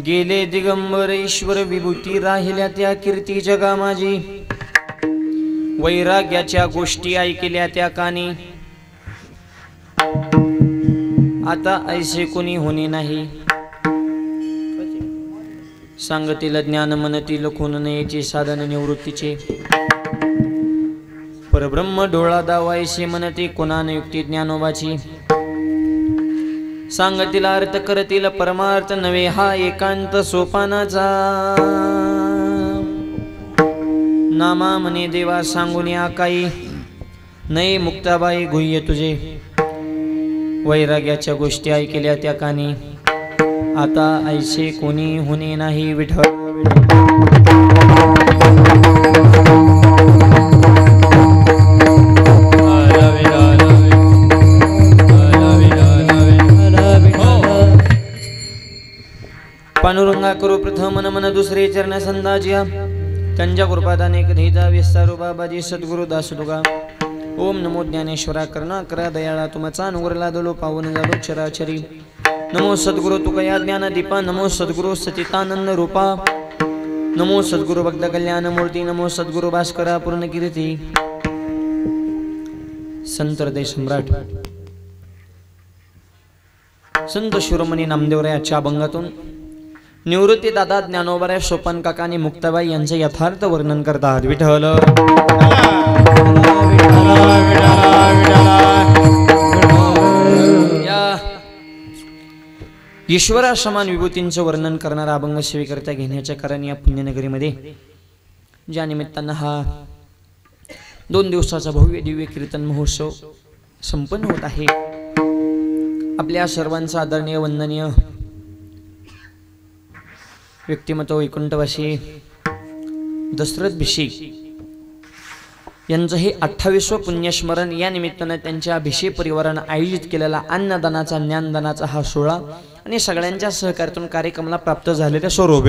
गेले दिगंबर ईश्वर विभूती राहिल्या त्या कीर्ती जगा माझी वैराग्याच्या गोष्टी ऐकल्या त्या कानी आता ऐसे कोणी होणे नाही सांगतील ज्ञान मनतील खून नयेचे साधन निवृत्तीचे परब्रह्म डोळा दावायसे मनते कोणाने युक्ती ज्ञानोबाची सांगतील अर्थ करतील परमार्थ नवे हा एकांत सोपानाचा नामा म्हणे देवा सांगून आकाई नये मुक्ताबाई गुह्य तुझे वैराग्याच्या गोष्टी ऐकल्या त्या कानी आता ऐसे कोणी होणे नाही विठ्ठल पांडुरंगा करू प्रथम मन मन दुसरे चरण संदाजिया त्यांच्या कृपादाने कधीता विस्तारू बाबाजी सद्गुरु दास तुगा ओम नमो ज्ञानेश्वरा करुणा करा दयाळा तुमचा अनुग्रला दलो पावन झालो चराचरी नमो सद्गुरु तुकया ज्ञान दीपा नमो सद्गुरु सचितानंद रूपा नमो सद्गुरु भक्त कल्याण मूर्ती नमो सद्गुरु भास्करा पूर्ण कीर्ती संत हृदय सम्राट संत शिरोमणी नामदेवरायाच्या अभंगातून निवृत्ती दादा ज्ञानोबराय सोपान काका आणि मुक्ताबाई यांचे यथार्थ वर्णन करतात विठ्ठल या ईश्वरा समान विभूतींचे वर्णन करणारा अभंग सेवेकरता घेण्याच्या कारण या पुण्यनगरीमध्ये ज्या निमित्तानं हा 2 दिवसाचा भव्य दिव्य कीर्तन महोत्सव संपन्न होत आहे आपल्या सर्वांचा आदरणीय वंदनीय व्यक्तिमत्व वैकुंठवासी दशरथ भिषेक यांचं हे 28वं पुण्यस्मरण या निमित्तानं त्यांच्या भिषे परिवारानं आयोजित केलेला अन्नदानाचा ज्ञानदानाचा हा सोहळा आणि सगळ्यांच्या सहकार्यातून कार्यक्रमाला प्राप्त झालेल्या स्वरूप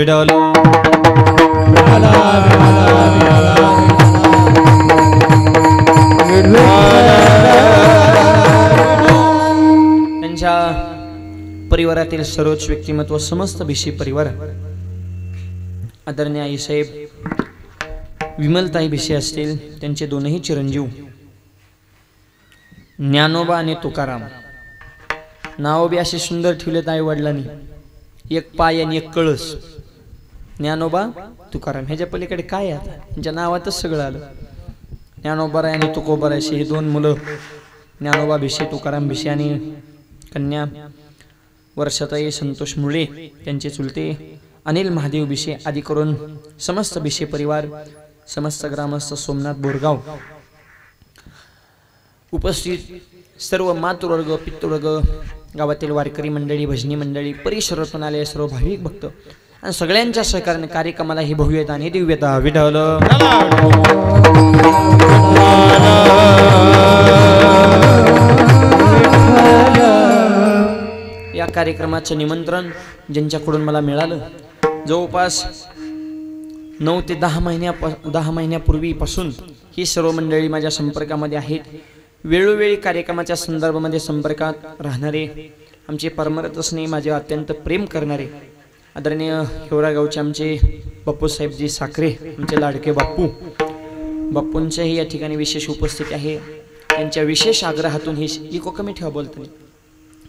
त्यांच्या परिवारातील सर्वच व्यक्तिमत्व समस्त भिषे परिवार आदरणीय आईसाहेब विमलताई भिषे असतील त्यांचे दोनही चिरंजीव ज्ञानोबा आणि तुकाराम नाव बी असे सुंदर ठेवलेत आई वडिलांनी एक पाय आणि एक कळस ज्ञानोबा तुकाराम ह्याच्या पलीकडे काय आता त्यांच्या नावातच सगळं आलं ज्ञानोबराय आणि तुकोबराय असे हे 2 मुलं ज्ञानोबा भिषे तुकाराम भिषे आणि कन्या वर्षाताई संतोष मुळे त्यांचे चुलते अनिल महादेव भिषे आदी करून समस्त भिषे परिवार समस्त ग्रामस्थ सोमनाथ बोरगाव उपस्थित सर्व मातृवर्ग पितृवर्ग गावातील वारकरी मंडळी भजनी मंडळी परिसरातून आले सर्व भाविक भक्त आणि सगळ्यांच्या सहकार्याने कार्यक्रमाला ही भव्यता आणि दिव्यता विठ्ठल या कार्यक्रमाचं निमंत्रण ज्यांच्याकडून मला मिळालं जवळपास 9 ते 10 महिन्यापूर्वीपासून ही सर्व मंडळी माझ्या संपर्कामध्ये आहेत वेळोवेळी कार्यक्रमाच्या संदर्भामध्ये संपर्कात राहणारे आमचे परमरत असणे माझे अत्यंत प्रेम करणारे आदरणीय हिवरा गावचे आमचे बापूसाहेबजी साखरे आमचे लाडके बापूंच्याही या ठिकाणी विशेष उपस्थिती आहे त्यांच्या विशेष आग्रहातून ही इको कमिटी बोलतो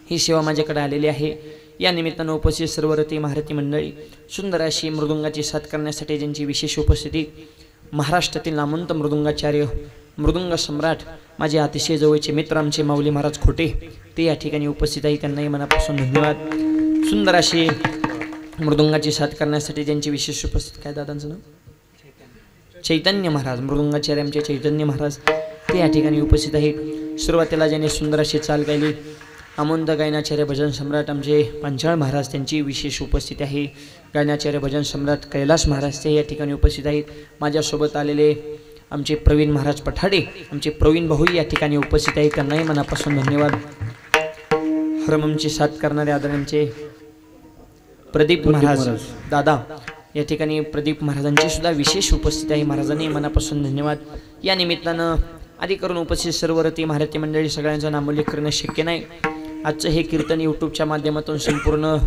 ही सेवा माझ्याकडे आलेली आहे या निमित्तानं उपस्थित सर्व रती महारथी मंडळी सुंदर अशी मृदुंगाची साथ करण्यासाठी ज्यांची विशेष उपस्थिती महाराष्ट्रातील नामवंत मृदुंगाचार्य मृदुंग सम्राट माझे अतिशय जवळचे मित्र आमचे माऊली महाराज खोटे ते या ठिकाणी उपस्थित आहे त्यांनाही मनापासून धन्यवाद सुंदर अशी मृदुंगाची साथ करण्यासाठी ज्यांची विशेष उपस्थिती काय दादांचं नाव चैतन्य महाराज मृदुंगाचार्य आमचे चैतन्य महाराज ते या ठिकाणी उपस्थित आहेत सुरुवातीला ज्यांनी सुंदर अशी चाल गायली आमोंद गायनाचार्य भजन सम्राट आमचे पांचाळ महाराज त्यांची विशेष उपस्थिती आहे गायनाचार्य भजन सम्राट कैलास महाराज ते या ठिकाणी उपस्थित आहेत माझ्यासोबत आलेले आमचे प्रवीण महाराज पठाडे आमचे प्रवीण भाऊ या ठिकाणी उपस्थित आहेत त्यांनाही मनापासून धन्यवाद हरममची साथ करणारे आदरणीय प्रदीप महाराज दादा या ठिकाणी प्रदीप महाराजांची सुद्धा विशेष उपस्थिती आहे महाराजांनी मनापासून धन्यवाद या निमित्तानं आदी करून उपस्थित सर्व रती महारथी मंडळी सगळ्यांचा नामोल्लेख करणे शक्य नाही आजचं हे कीर्तन यूट्यूबच्या माध्यमातून संपूर्ण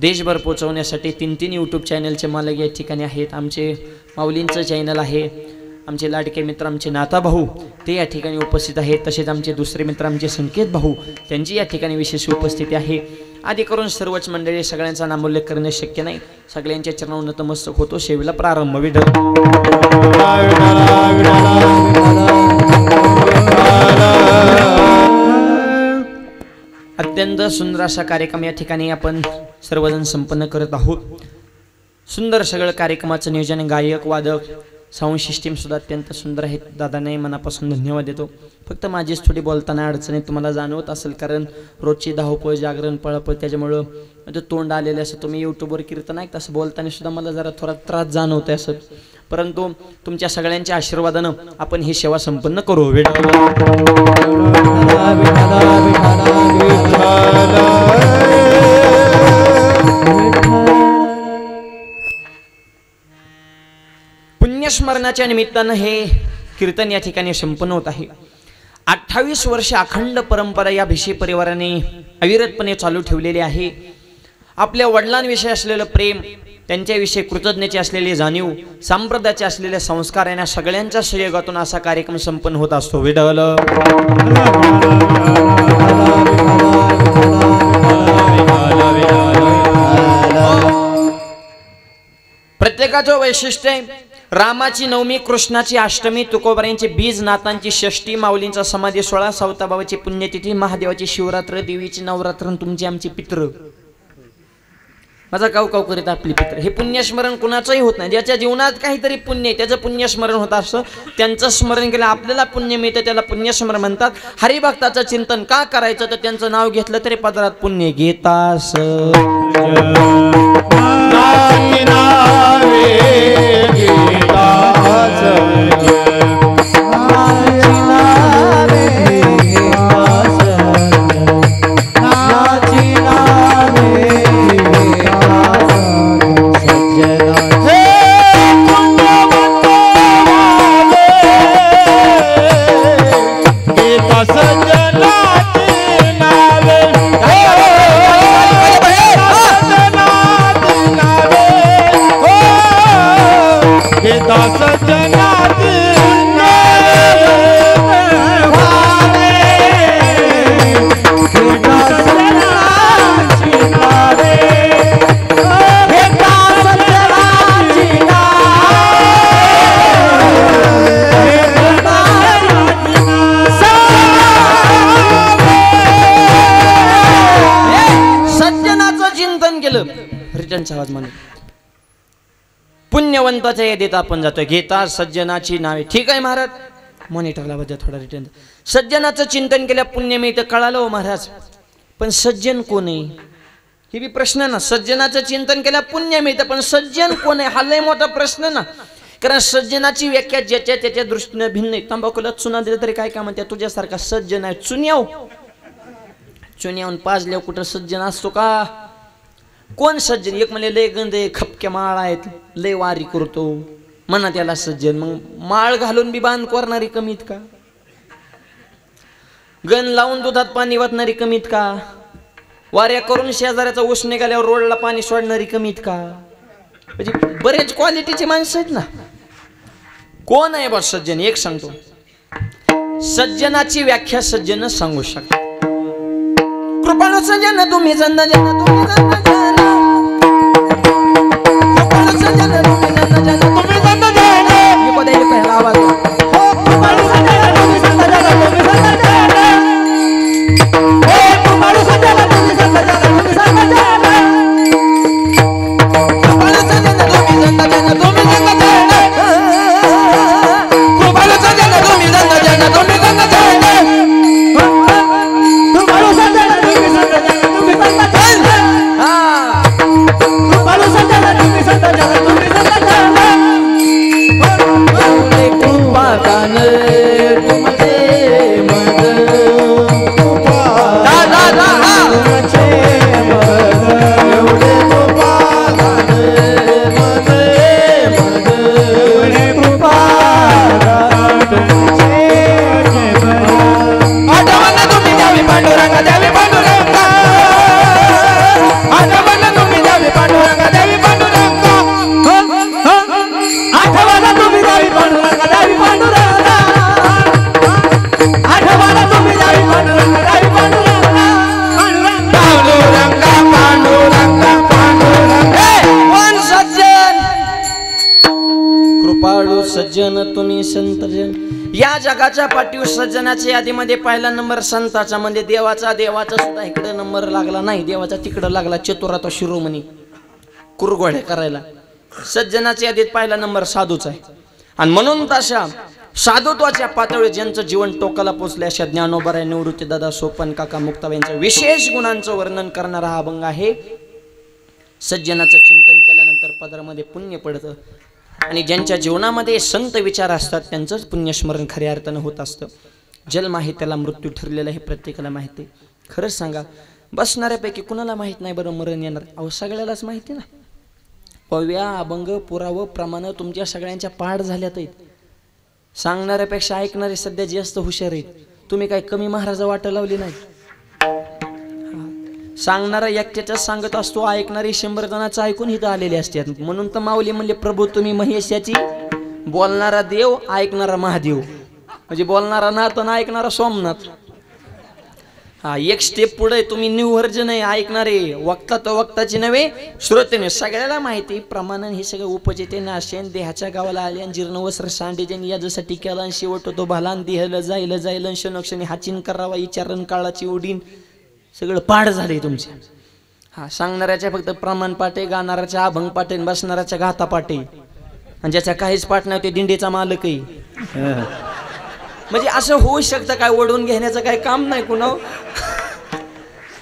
देशभर पोहोचवण्यासाठी 3 यूट्यूब चॅनलचे मालक या ठिकाणी आहेत। आमचे माऊलींचं चॅनल आहे, आमचे लाडके मित्र आमचे नाता भाऊ ते या ठिकाणी उपस्थित आहेत। तसेच आमचे दुसरे मित्र आमचे संकेत भाऊ त्यांची या ठिकाणी विशेष उपस्थिती आहे। आदी करून सर्वच मंडळी सगळ्यांचा नामोल्लेख करणे शक्य नाही, सगळ्यांच्या चरणावर नतमस्तक होतो। शेवटला प्रारंभ विठ्ठल अत्यंत सुंदर असा कार्यक्रम या ठिकाणी आपण सर्वजण संपन्न करत आहोत। सुंदर सगळं कार्यक्रमाचं नियोजन, गायक वादक साऊंड सिस्टीम सुद्धा अत्यंत सुंदर आहेत। दादांनाही मनापासून धन्यवाद देतो। फक्त माझीच थोडी बोलताना अडचणी तुम्हाला जाणवत असेल, कारण रोजची धावपळ जागरण पळपळ त्याच्यामुळं म्हणजे तोंड आलेले असं तुम्ही यूट्यूबवर कीर्तन ऐकता, असं बोलताना सुद्धा मला जरा थोडा त्रास जाणवतोय असं, परंतु तुमच्या सगळ्यांच्या आशीर्वादानं आपण ही सेवा संपन्न करू। पुण्यस्मरणाच्या निमित्तानं हे कीर्तन या ठिकाणी संपन्न होत आहे। 28 वर्ष अखंड परंपरा या भिशी परिवाराने अविरतपणे चालू ठेवलेली आहे। आपल्या वडिलांविषयी असलेलं प्रेम, त्यांच्याविषयी कृतज्ञतेची असलेली जाणीव, संप्रदायाचे असलेले संस्कार यांना सगळ्यांच्या सहयोगातून असा कार्यक्रम संपन्न होत असतो। विठ्ठल प्रत्येकाचं वैशिष्ट्य आहे। रामाची नवमी, कृष्णाची अष्टमी, तुकोबारांची बीज, नाथांची षष्ठी, माऊलींचा समाधी सोहळा, सावताबाबाची पुण्यतिथी, महादेवाची शिवरात्र, देवीची नवरात्र, तुमची आमची पित्र, माझा काव काव करीत आपली पित्र। हे पुण्यस्मरण कुणाचंही होत नाही। ज्याच्या जीवनात काहीतरी पुण्य आहे त्याचं पुण्यस्मरण होत असतं। त्यांचं स्मरण केलं आपल्याला पुण्य मिळतं, त्याला पुण्यस्मरण म्हणतात। हरिभक्ताचं चिंतन का करायचं, तर त्यांचं नाव घेतलं तरी पदरात पुण्य घेतास। आवाज म्हणून पुण्यवंताच्या यादीत आपण जातोय। घेता सज्जनाची नावे, ठीक आहे महाराज, मॉनिटरला बद्दल थोडा रिटर्न। सज्जनाचं चिंतन केल्या पुण्य मिळतं, कळालं हो महाराज, पण सज्जन कोण आहे हे बी प्रश्न ना। सज्जनाचं चिंतन केल्या पुण्य मिळतं, पण सज्जन कोण आहे हा लय मोठा प्रश्न ना। कारण सज्जनाची व्याख्या ज्याच्या त्याच्या दृष्टीने भिन्न आहे। तंबाखूला चुना दिला तरी काय काय म्हणते, तुझ्यासारखा सज्जन आहे चुन्याव, चुन्यावून पाजल्याव कुठं सज्जन असतो का? कोण सज्जन? एक म्हणजे लय गंधे खपक्या माळ आहेत, लय वारी करतो म्हणा त्याला सज्जन। मग माळ घालून बी बांध करणारी कमीत का? गण लावून दुधात पाणी वाटणारी कमीत का? वाऱ्या करून शेजाऱ्याचा ऊस निघाल्यावर रोडला पाणी सोडणारी कमीत का? म्हणजे बरेच क्वालिटीची माणसं आहेत ना। कोण आहे बा सज्जन? एक सांगतो, सज्जनाची व्याख्या सज्जन सांगू शकतो। कृपाळू सज्जन तुम्ही जन जन, तुम्ही जन जन, कृपाळू सज्जन तुम्ही जन जन, तुम्ही जन जन, ये पदायला पहिला आवाज हो। कृपाळू सज्जन तुम्ही जन जन, तुम्ही जन जन, हो कृपाळू सज्जन तुम्ही जन जन, तुम्ही जन जन, कृपाळू सज्जन तुम्ही जन जन, तुम्ही जन जन, कृपाळू सज्जन तुम्ही जन जन, तुम्ही जन जन, कृपाळू सज्जन तुम्ही जन जन, तुम्ही जन जन, बाळू सज्जन तुम्ही संत जन. या जगाच्या पाठीवर सज्जनाच्या यादीमध्ये पहिला नंबर संताचा, म्हणजे देवाचा सुद्धा इकडे नंबर लागला नाही, देवाचा तिकडे लागला. चतुराचा शिरोमणी कुरघोड्या करायला. सज्जनाच्या यादीत पहिला नंबर साधूचा आहे. आणि म्हणून तशा साधुत्वाच्या पातळीवर ज्यांचं जीवन टोकाला पोचले अशा ज्ञानोबा, निवृत्ती दादा, सोपन काका, मुक्ताबाई यांच्या विशेष गुणांचं वर्णन करणारा हा अभंग आहे. सज्जनाचं चिंतन केल्यानंतर पदरामध्ये पुण्य पडतं आणि ज्यांच्या जीवनामध्ये संत विचार असतात त्यांचंच पुण्यस्मरण खऱ्या अर्थानं होत असतं. जन्म आहे त्याला मृत्यू ठरलेला हे प्रत्येकाला माहिती आहे. खरंच सांगा, बसणाऱ्यापैकी कुणाला माहीत नाही बरं मरण येणार? अहो सगळ्यालाच माहिती ना. पव्या, अभंग, पुरावं, प्रमाण तुमच्या सगळ्यांच्या पाठ झाल्यात आहेत. सांगणाऱ्यापेक्षा ऐकणारे सध्या जास्त हुशार आहेत. तुम्ही काय कमी महाराजा वाट लावली नाही. सांगणारा एकट्याच सांगत असतो, ऐकणारे 100 जणांचं ऐकून इथं आलेले असतात. म्हणून तर माऊली म्हणले, प्रभू तुम्ही महेशाची, बोलणारा देव, ऐकणारा महादेव. म्हणजे बोलणारा नाथ आणि ऐकणारा सोमनाथ. हा, एक स्टेप पुढे तुम्ही निवर्जन आहे. ऐकणारे वक्ता तो वक्ताची नव्हे श्रोतेने. सगळ्याला माहिती प्रमाण हे सगळं उपजेते नाशेन. देहाच्या गावाला आले आणि जीर्ण वस्त्र सांडेजन याच्यासाठी केला आणि शेवट तो भालान देहलं जाईल क्षणक्षणी हाचीन करावा विचारण काळाची उडीन. सगळं पाठ झाले तुमचे. हा, सांगणाऱ्याच्या फक्त प्रमाण पाठे, गाणाऱ्याच्या अभंग पाठे, बसणाऱ्याच्या गाथा पाठे, आणि ज्याच्या काहीच पाठ नाही ते दिंडीचा मालकही. म्हणजे असं होऊ शकतं काय? ओढून घेण्याचं काही काम नाही कुणा.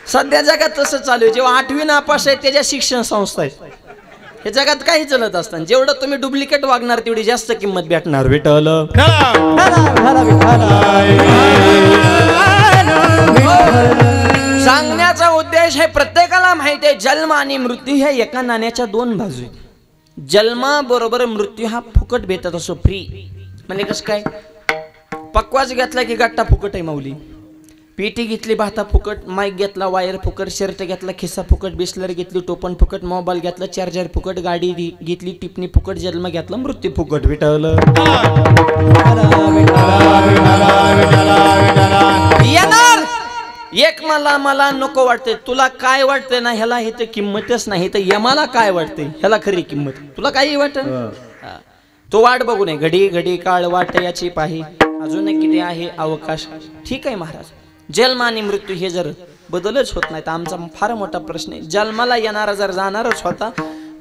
सध्या जगात तसं चालू आहे. जेव्हा 8वी नापास आहे त्याच्या शिक्षण संस्था आहेत. हे जगात काही चालत असतात. जेवढं तुम्ही डुप्लिकेट वागणार तेवढी जास्त किंमत भेटणार. विठ्ठल सांगण्याचा उद्देश हे प्रत्येकाला माहिती आहे. जन्म आणि मृत्यू ह्या एका नाण्याच्या 2 बाजू आहेत. जन्माबरोबर मृत्यू हा फुकट भेटत असो, फ्री. म्हणजे कसं काय? पक्वाच घेतला की गट्टा फुकट आहे माऊली. पेटी घेतली भाता फुकट, माईक घेतला वायर फुकट, शर्ट घेतला खिस्सा फुकट, बिस्लर घेतली टोपण फुकट, मोबाईल घेतला चार्जर फुकट, गाडी घेतली टिपणी फुकट, जन्म घेतला मृत्यू फुकट. विठ्ठल येणार. एक मला नको वाटते, तुला काय वाटते ना ह्याला हे तर किंमतच नाही. तर यमाला काय वाटते ह्याला खरी किंमत. तुला काही वाटत तो वाट बघू नये. घडी घडी काळ वाट याची पाही, अजून किती आहे अवकाश. ठीक आहे महाराज, जन्म आणि मृत्यू हे जर बदलच होत नाही तर आमचा फार मोठा प्रश्न आहे. जन्माला येणारा जर जाणारच होता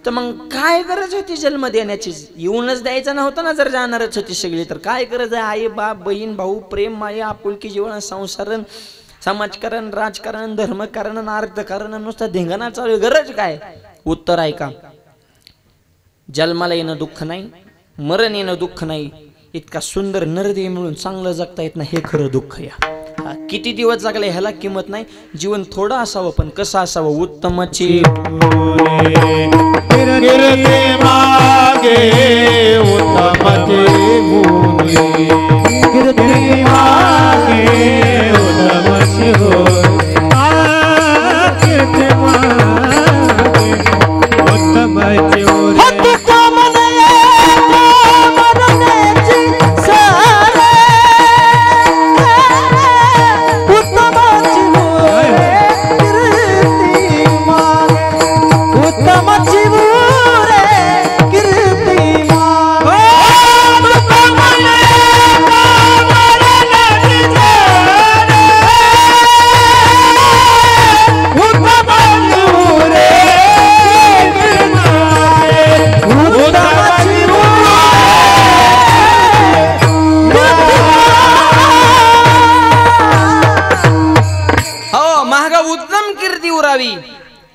तर मग काय गरज होती जन्म देण्याची? येऊनच द्यायचा नव्हता ना. जर जाणारच होती सगळी तर काय गरज आहे? आई बाप बहीण भाऊ प्रेम माया आपुलकी जीवन संसारण समाजकारण राजकारण धर्मकारण अर्थकारण नुसतं धिंगाणा चालू. गरज काय? उत्तर आहे का? जन्माला येणं दुःख नाही, मरण येणं दुःख नाही, इतका सुंदर नरदेह मिळून चांगलं जगता येत नाही हे खरं दुःख. या किती दिवस जगले ह्याला किंमत नाही. जीवन थोडं असावं पण कसं असावं? उत्तमची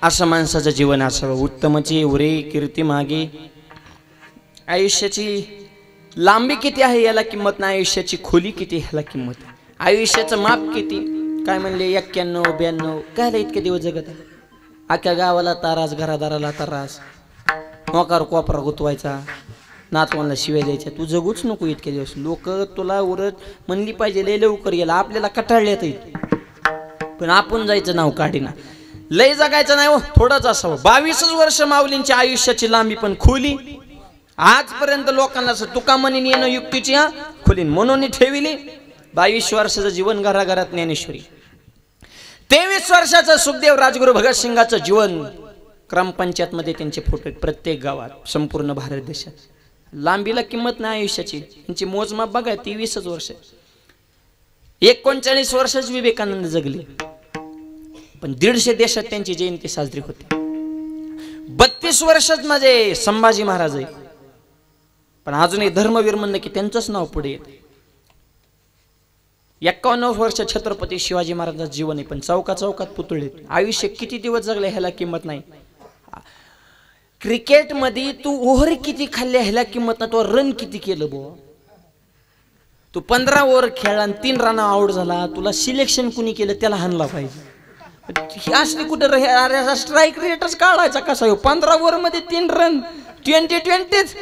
असं माणसाचं जीवन असावं. उत्तमची उरे कीर्ती मागे. आयुष्याची लांबी किती आहे याला किंमत नाही, आयुष्याची खोली किती ह्याला किंमत. आयुष्याचं माप किती? काय म्हणले 91 92. कायला इतके दिवस जगत आहे? अख्ख्या गावाला तारास, घरादाराला तारास, मोकार कोपरा गुतवायचा, नातवांना शिवाय द्यायच्या. तू जगूच नको इतके दिवस. लोक तुला उरत म्हणली पाहिजे लय लवकर गेला. आपल्याला कटाळल्यात येत पण आपण जायचं नाव काढीना. लय जगायचं नाही हो, थोडंच असावं. 22 वर्ष माऊलींच्या आयुष्याची लांबी पण खोली. आजपर्यंत लोकांना तुका म्हणून येणं युक्तीची खोली म्हणून ठेविली. 22 वर्षाचं जीवन घराघरात ज्ञानेश्वरी. 23 वर्षाचं सुखदेव राजगुरू भगतसिंगाचं जीवन ग्रामपंचायत मध्ये त्यांचे फोटो प्रत्येक गावात संपूर्ण भारत देशात. लांबीला किंमत नाही आयुष्याची. त्यांची मोजमाप बघा 23च वर्ष. 39 वर्षाच विवेकानंद जगले, पण 150 देशात त्यांची जयंती साजरी होते. 32 वर्षात माझे संभाजी महाराज आहे, पण अजूनही धर्मवीर म्हणलं की त्यांचंच नाव पुढे येते. 51 वर्ष छत्रपती शिवाजी महाराजांचं जीवन आहे, पण चौका चौकात पुतळे. आयुष्य किती दिवस जगले ह्याला किंमत नाही. क्रिकेट मध्ये तू ओव्हर किती खाल्ले ह्याला किंमत नाही, तू रन किती केलं बुवा. तू 15 ओव्हर खेळला आणि 3 रन आउट झाला, तुला सिलेक्शन कुणी केलं त्याला हाणला पाहिजे. असली कुठं स्ट्राईक रेटच काढायचा कसा हो. 15 ओव्हर मध्ये 3 रन 20-20.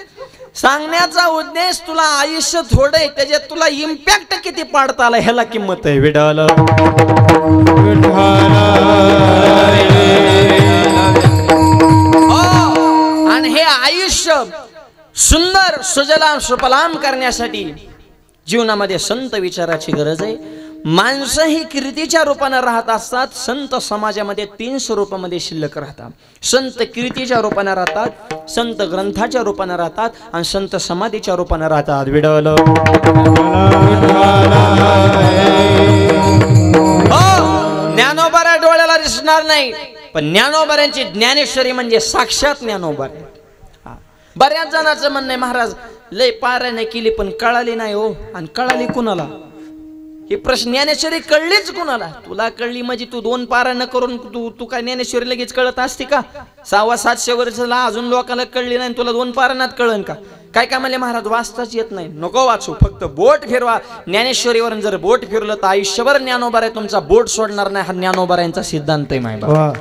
सांगण्याचा उद्देश तुला आयुष्य थोडं आहे, त्याच्यात तुला इम्पॅक्ट किती पाडता आला ह्याला किंमत आहे. विडाल आणि हे आयुष्य सुंदर सुजलाम सुफलाम करण्यासाठी जीवनामध्ये संत विचाराची गरज आहे. माणसं ही कीर्तीच्या रूपाने राहत असतात, संत समाजामध्ये 3 स्वरूपामध्ये शिल्लक राहतात. संत कीर्तीच्या रूपाने राहतात, संत ग्रंथाच्या रूपाने राहतात आणि संत समाधीच्या रूपाने राहतात. विडवल ज्ञानोबा डोळ्याला दिसणार नाही, पण ज्ञानोबाऱ्यांची ज्ञानेश्वरी म्हणजे साक्षात ज्ञानोबा. बऱ्याच जणांचं म्हणणं आहे महाराज लय पारायण केली पण कळाली नाही हो. आणि कळाली कुणाला हे प्रश्न. ज्ञानेश्वरी कळलीच कुणाला? तुला कळली म्हणजे तू 2 पारायण करून तू काय ज्ञानेश्वरी लगेच कळत असते का? 600-700 वर्षाला अजून लोकांना कळली नाही, तुला 2 पारायणात कळन का? काय काय म्हणले महाराज वाचताच येत नाही. नको वाचू, फक्त बोट फिरवा. ज्ञानेश्वरीवरून जर बोट फिरलं तर आयुष्यभर ज्ञानोबा आहे तुमचा बोट सोडणार नाही. हा ज्ञानोबा यांचा सिद्धांत आहे मायबा.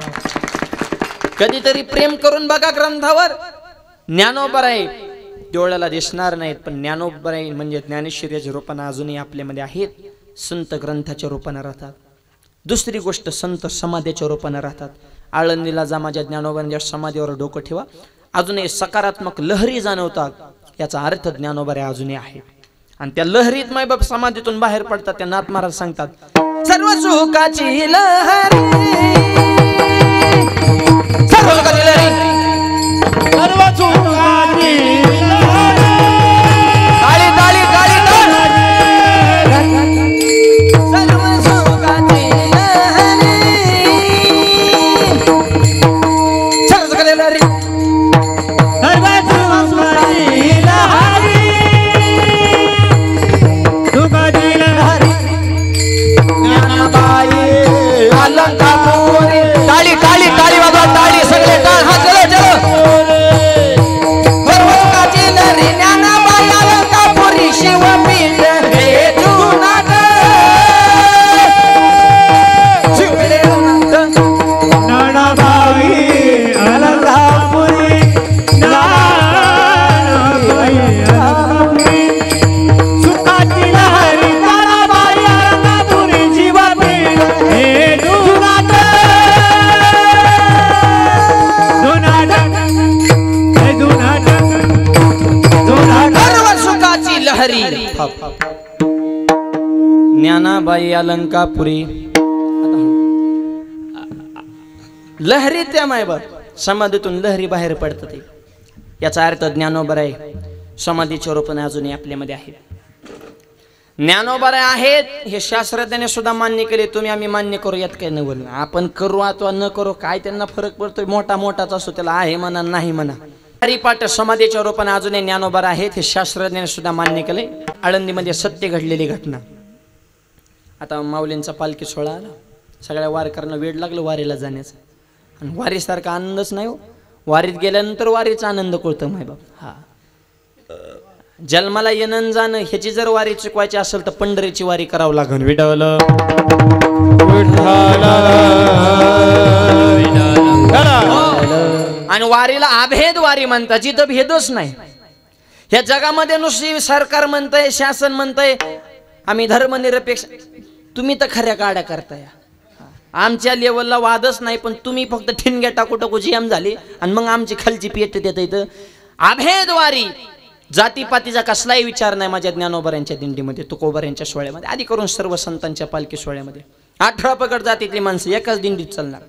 कधीतरी प्रेम करून बघा ग्रंथावर. ज्ञानोबा आहे डोळ्याला दिसणार नाहीत, पण ज्ञानोबा म्हणजे ज्ञानेश्वरीच्या रूपाने अजूनही आपल्यामध्ये आहेत. संत ग्रंथाच्या रूपाने राहतात. दुसरी गोष्ट संत समाधीच्या रूपाने राहतात. आळंदीला जा, माझ्या ज्ञानोबांच्या समाधीवर डोकं ठेवा, अजूनही सकारात्मक लहरी जाणवतात. याचा अर्थ ज्ञानोबा अजूनही आहे. आणि त्या लहरीत मायबाप समाधीतून बाहेर पडतात. त्या नाथ महाराज सांगतात सर्व सुखाची लहरी, सर्व सुखाची लहरी, सर्व सुखाची लहरी. ताली ताली ताली ज्ञानाबाई अलंकापुरी. लहरी त्या मायबाप समाधीतून लहरी बाहेर पडतात. याचा अर्थ ज्ञानोबा आहे समाधीच्या रूपाने अजूनही आपल्यामध्ये आहेत. ज्ञानोबा आहेत हे शास्त्रज्ञाने सुद्धा मान्य केले. तुम्ही आम्ही मान्य करू यात काही नवल. आपण करू अथवा न करू काय त्यांना फरक पडतोय. मोठा मोठाच असतो, त्याला आहे म्हणा नाही म्हणा. हरिपाठ समाधीच्या रूपाने अजूनही ज्ञानोबा आहेत हे शास्त्रज्ञाने सुद्धा मान्य केले. आळंदीमध्ये सत्य घडलेली घटना. आता माऊलींचा पालखी सोहळा आला, सगळ्या वारकऱ्यांना वेळ लागलं वारीला जाण्याचा. आणि वारीसारखा आनंदच नाही हो. वारीत गेल्यानंतर वारीचा आनंद कळतो मायबाप. हा जन्माला येणं जाणं ह्याची जर वारी चुकवायची असेल तर पंढरीची वारी करावं लागेल. विठ्ठल आणि वारीला अभेद वारी म्हणतात, जिथं भेदच नाही. ह्या जगामध्ये नुसती सरकार म्हणतंय, शासन म्हणतंय आम्ही धर्मनिरपेक्ष. तुम्ही तर खऱ्या काड्या करताय. आमच्या लेवलला वादच नाही, पण तुम्ही फक्त ठिणग्या टाकू टाकू जीएम झाली आणि मग आमची खालची पेट देत. इथं अभेद वारी, जातीपातीचा कसलाही विचार नाही. माझ्या ज्ञानोबाऱ्यांच्या दिंडीमध्ये, तुकोबाऱ्यांच्या सोहळ्यामध्ये, आधी करून सर्व संतांच्या पालखी सोहळ्यामध्ये 18 पगड जातीतली माणसं एकाच दिंडीत चालणार.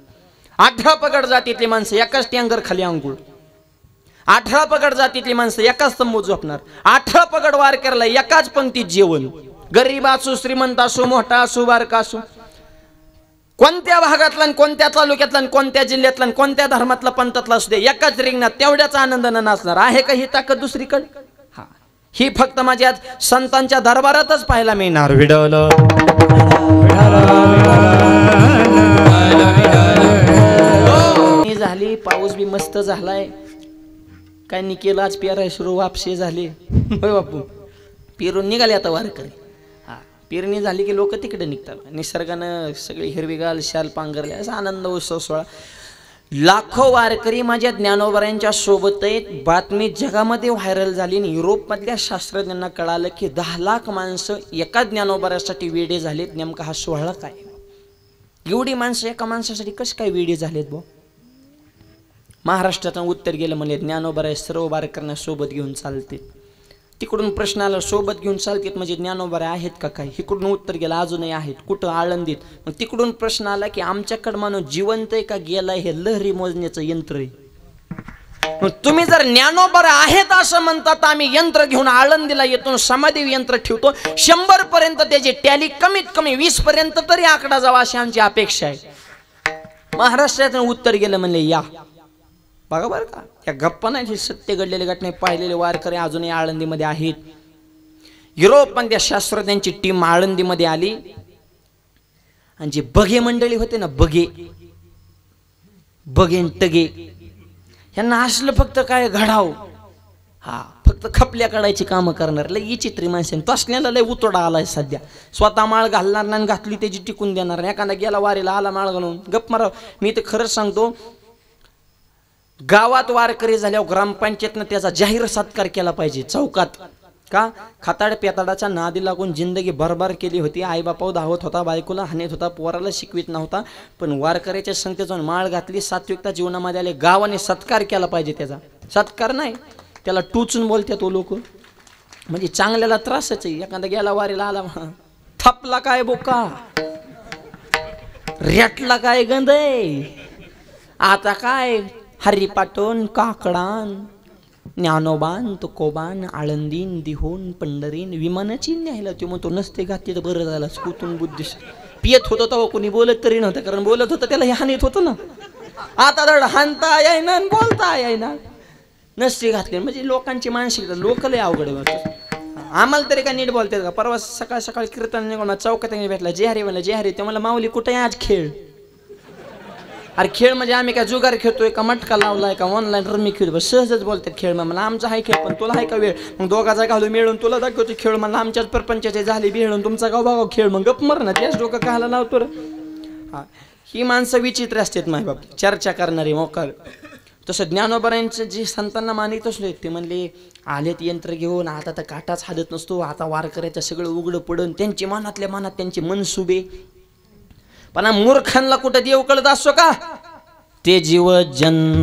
18 पगड जातीतली माणसं एकाच टँगर खाली अंघोळ. 18 पगड जातीतली माणसं एकाच तंबूत झोपणार. 18 पगड वारकऱ्याला एकाच पंक्तीत जेवण. गरीब असो, श्रीमंत असो, मोठा असो, बारका असो, कोणत्या भागातला, कोणत्या तालुक्यातला, कोणत्या जिल्ह्यातला, कोणत्या धर्मातला, पंथातला असू दे, एकाच रिंगणात तेवढ्याच आनंदानं नाचणार. आहे का ही ताकद दुसरीकडे? हा, ही फक्त माझ्या संतांच्या दरबारातच पाहायला मिळणार. विडवलं झाली, पाऊस बी मस्त झालाय. काय नाही केलं आज, पेराय सुरू, वापसे झाले. होय बापू, पेरून निघाले आता वारकरी. हा, पेरणी झाली की लोक तिकडे निघतात. निसर्गानं सगळी हिरवीगाल शाल पांघरले, असा आनंद उत्सव सोहळा. लाखो वारकरी माझ्या ज्ञानोबरांच्या सोबत आहेत. बातमी जगामध्ये व्हायरल झाली आणि युरोपमधल्या शास्त्रज्ञांना कळालं की 10 लाख माणसं एका ज्ञानोबरासाठी वेडे झालेत. नेमका हा सोहळा काय? एवढी माणसं एका माणसासाठी कशी काय वेडे झालेत भाऊ? महाराष्ट्रातून उत्तर गेलं म्हणजे ज्ञानोबराय सर्व वारकऱ्यांना सोबत घेऊन चालते. तिकडून प्रश्न आला, सोबत घेऊन चालतात म्हणजे ज्ञानोबराय आहेत का काय? इकडून उत्तर गेलं अजूनही आहेत. कुठं? आळंदीत. मग तिकडून प्रश्न आला की आमच्याकडं माणूस जिवंत आहे का गेलाय? हे लहरी मोजण्याचं यंत्र आहे. मग तुम्ही जर ज्ञानोबराय आहेत असं म्हणतात, आम्ही यंत्र घेऊन आळंदीला येतो, समाधी यंत्र ठेवतो, 100 पर्यंत त्याची टॅली कमीत कमी 20 पर्यंत तरी आकडा जावा अशी आमची अपेक्षा आहे. महाराष्ट्रातून उत्तर गेलं म्हणले या. बघा बरं का, या गप्पा नाही, हे सत्य घडलेले घटने पाहिलेले वारकरी अजूनही आळंदीमध्ये आहेत. युरोपमध्ये शास्त्रज्ञांची टीम आळंदीमध्ये आली आणि जे बघे मंडळी होते ना, बघे टगे, यांना असलं फक्त काय घडाव, हा फक्त खपल्या काढायची कामं करणार. लय विचित्री माणसं. तसल्याला लय उतोडा आलाय सध्या. स्वतः माळ घालणार नाही, घातली त्याची टिकून देणार. एखादा गेला वारीला, आला माळ घालून गप्प मारा. मी तर खरंच सांगतो, गावात वारकरी झाल्यावर ग्रामपंचायतनं त्याचा जाहीर सत्कार केला पाहिजे चौकात. का? खताड पेताडाच्या नादी लागून जिंदगी बरबार केली होती. आईबापाव धावत होता, बायकोला हाणत होता, पोराला शिकवित नव्हता, पण वारकऱ्याच्या संगतीत जाऊन माळ घातली, सात्विकता जीवनामध्ये आले. गावाने सत्कार केला पाहिजे. त्याचा सत्कार नाही, त्याला टुचून बोलतात तो लोक. म्हणजे चांगल्याला त्रासच आहे. एखादा गेला वारीला, आला, थपला काय बोका, रेटला काय गंध, आता काय हरिपाटण, काकडान, ज्ञानोबान, तुकोबान, आळंदीन, दिहोन, पंढरीन, विमानाची न्यायला. तो म्हणतो नसते घातली तर बरं झालं. स्कुतून बुद्धी पियत होतं तेव्हा कोणी बोलत तरी नव्हतं, कारण बोलत होतं त्याला हे हानीत होतं ना. आता धड हानता येईना बोलता येईना. नसते घातली म्हणजे लोकांची मानसिकता. लोक लय अवघड होतं. आम्हाला तरी काय नीट बोलतात का? परवा सकाळ सकाळी कीर्तन निघून चौकात भेटला, जे हरी म्हणलं, जे हरी. ते मला माऊली कुठे आज खेळ? अरे खेळ म्हणजे आम्ही काय जुगार खेळतोय का, मटका लावलाय का, ऑनलाईन रमी खेळतो? सहजच बोलतात खेळ. मला आमचा हाय खेळ, पण तुला हाय का वेळ? मग दोघाचा घालू मिळून तुला दाखवतो खेळ. मला आमच्याच परपंचाचे झाले बिळून, तुमचा गाव बघाव खेळ. मग गप मर ना, त्याच डोकं काहाला लावतो रे. हा, ही माणसं विचित्र असतात माय बाप, चर्चा करणारी मोकार. तसं ज्ञानोबरांचं जे संतांना मानित असले, ते म्हणले आलेत यंत्र घेऊन, आता तर काटाच हालत नसतो, आता वारकऱ्याचं सगळं उघडं पडून. त्यांची मनातल्या मनात त्यांचे मनसुबे. पण मूर्खांना कुठं देव कळत असतो का? ते जीव जन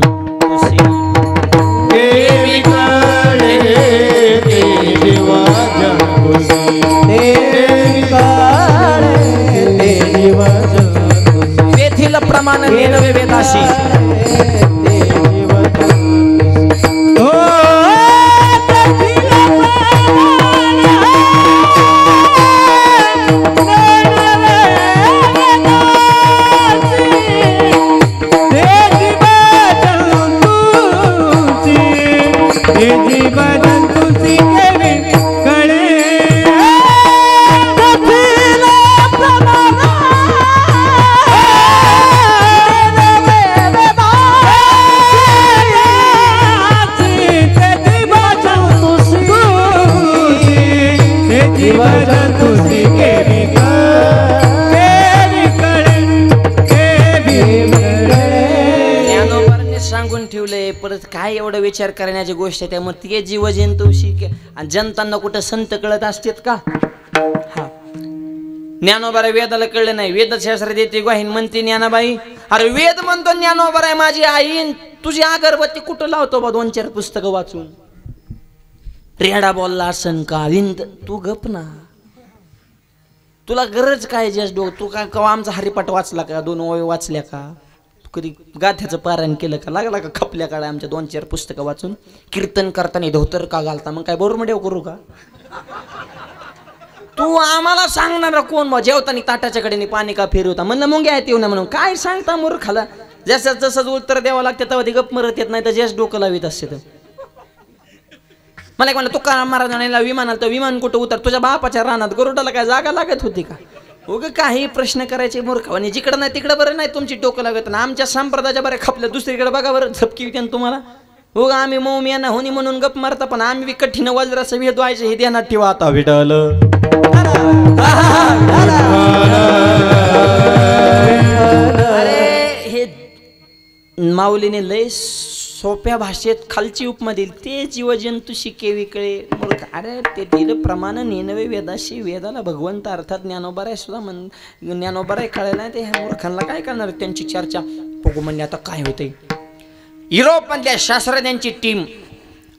तेथील प्रमाण नेनवे वेदाशी. सांगून ठेवलंय. परत काय एवढं विचार करण्याची गोष्ट आहे. त्यामुळे ते जीव जंतू शिक आणि जनतांना कुठं संत कळत असतात का? हा, ज्ञानोबाराय वेदाला कळलं नाही. वेदशास्त्र देते ग्वाहीन म्हणते ज्ञानाबाई. अरे वेद म्हणतो ज्ञानोबाराय माझी आई, तुझी अगरबत्ती कुठं लावतो बा 2-4 पुस्तकं वाचून? रेडा बोलला असन का विंद? तू गप ना, तुला गरज काय? जस्ट तू काय कवा आमचा हरिपाठ वाचला का? 2 ओळी वाचल्या का? कधी गाथ्याचं पारायण केलं का? लागला का खपल्या काळा आमच्या 2-4 पुस्तकं वाचून? कीर्तन करताना धोतर का घालता? मग काय बोरमडेव करू का? तू आम्हाला सांगणार कोण? मग जेवताना ताटाच्या कडेने पाणी का फिरवता? म्हणलं मुंग्या येत येऊ ना म्हणून. काय सांगता मूर्खाला? जसं जसं उत्तर द्यावं लागतं तेव्हा ते गप मरत येत नाही तर जस डोकं लावित असते. तर मला एक म्हणलं तुकाराम महाराजांना विमान आलं तर विमान कुठं उतर? तुझ्या बापाच्या रानात. गरुडाला काय जागा लागत होती का? उग काही प्रश्न करायचे मूर्ख. आणि जिकडं नाही तिकडं बरं नाही तुमची डोकं लागत ना. आमच्या संप्रदायाच्या बरं खपल्या दुसरीकडे बघा बरं झपकी विकन तुम्हाला. उगा आम्ही मौमिया ना होणी म्हणून गप मारता पण आम्ही कठीण वज्राचं वेद व्हायचं हे ध्यानात ठेवा. आता विठ्ठल अरे हे माऊलीने लय सोप्या भाषेत खालची उपमा दिली. ते जीवजंतू शिके विकळे मूर्ख. अरे ते दिलं प्रमाण नेनवे वेदाशी. वेदाला भगवंत अर्थात ज्ञानोबाराय सुद्धा ज्ञानोबाराय कळायला नाही. ते ह्या मूर्खांना काय करणार? त्यांची चर्चा बघू म्हणजे आता काय होते. युरोपमधल्या शास्त्रज्ञांची टीम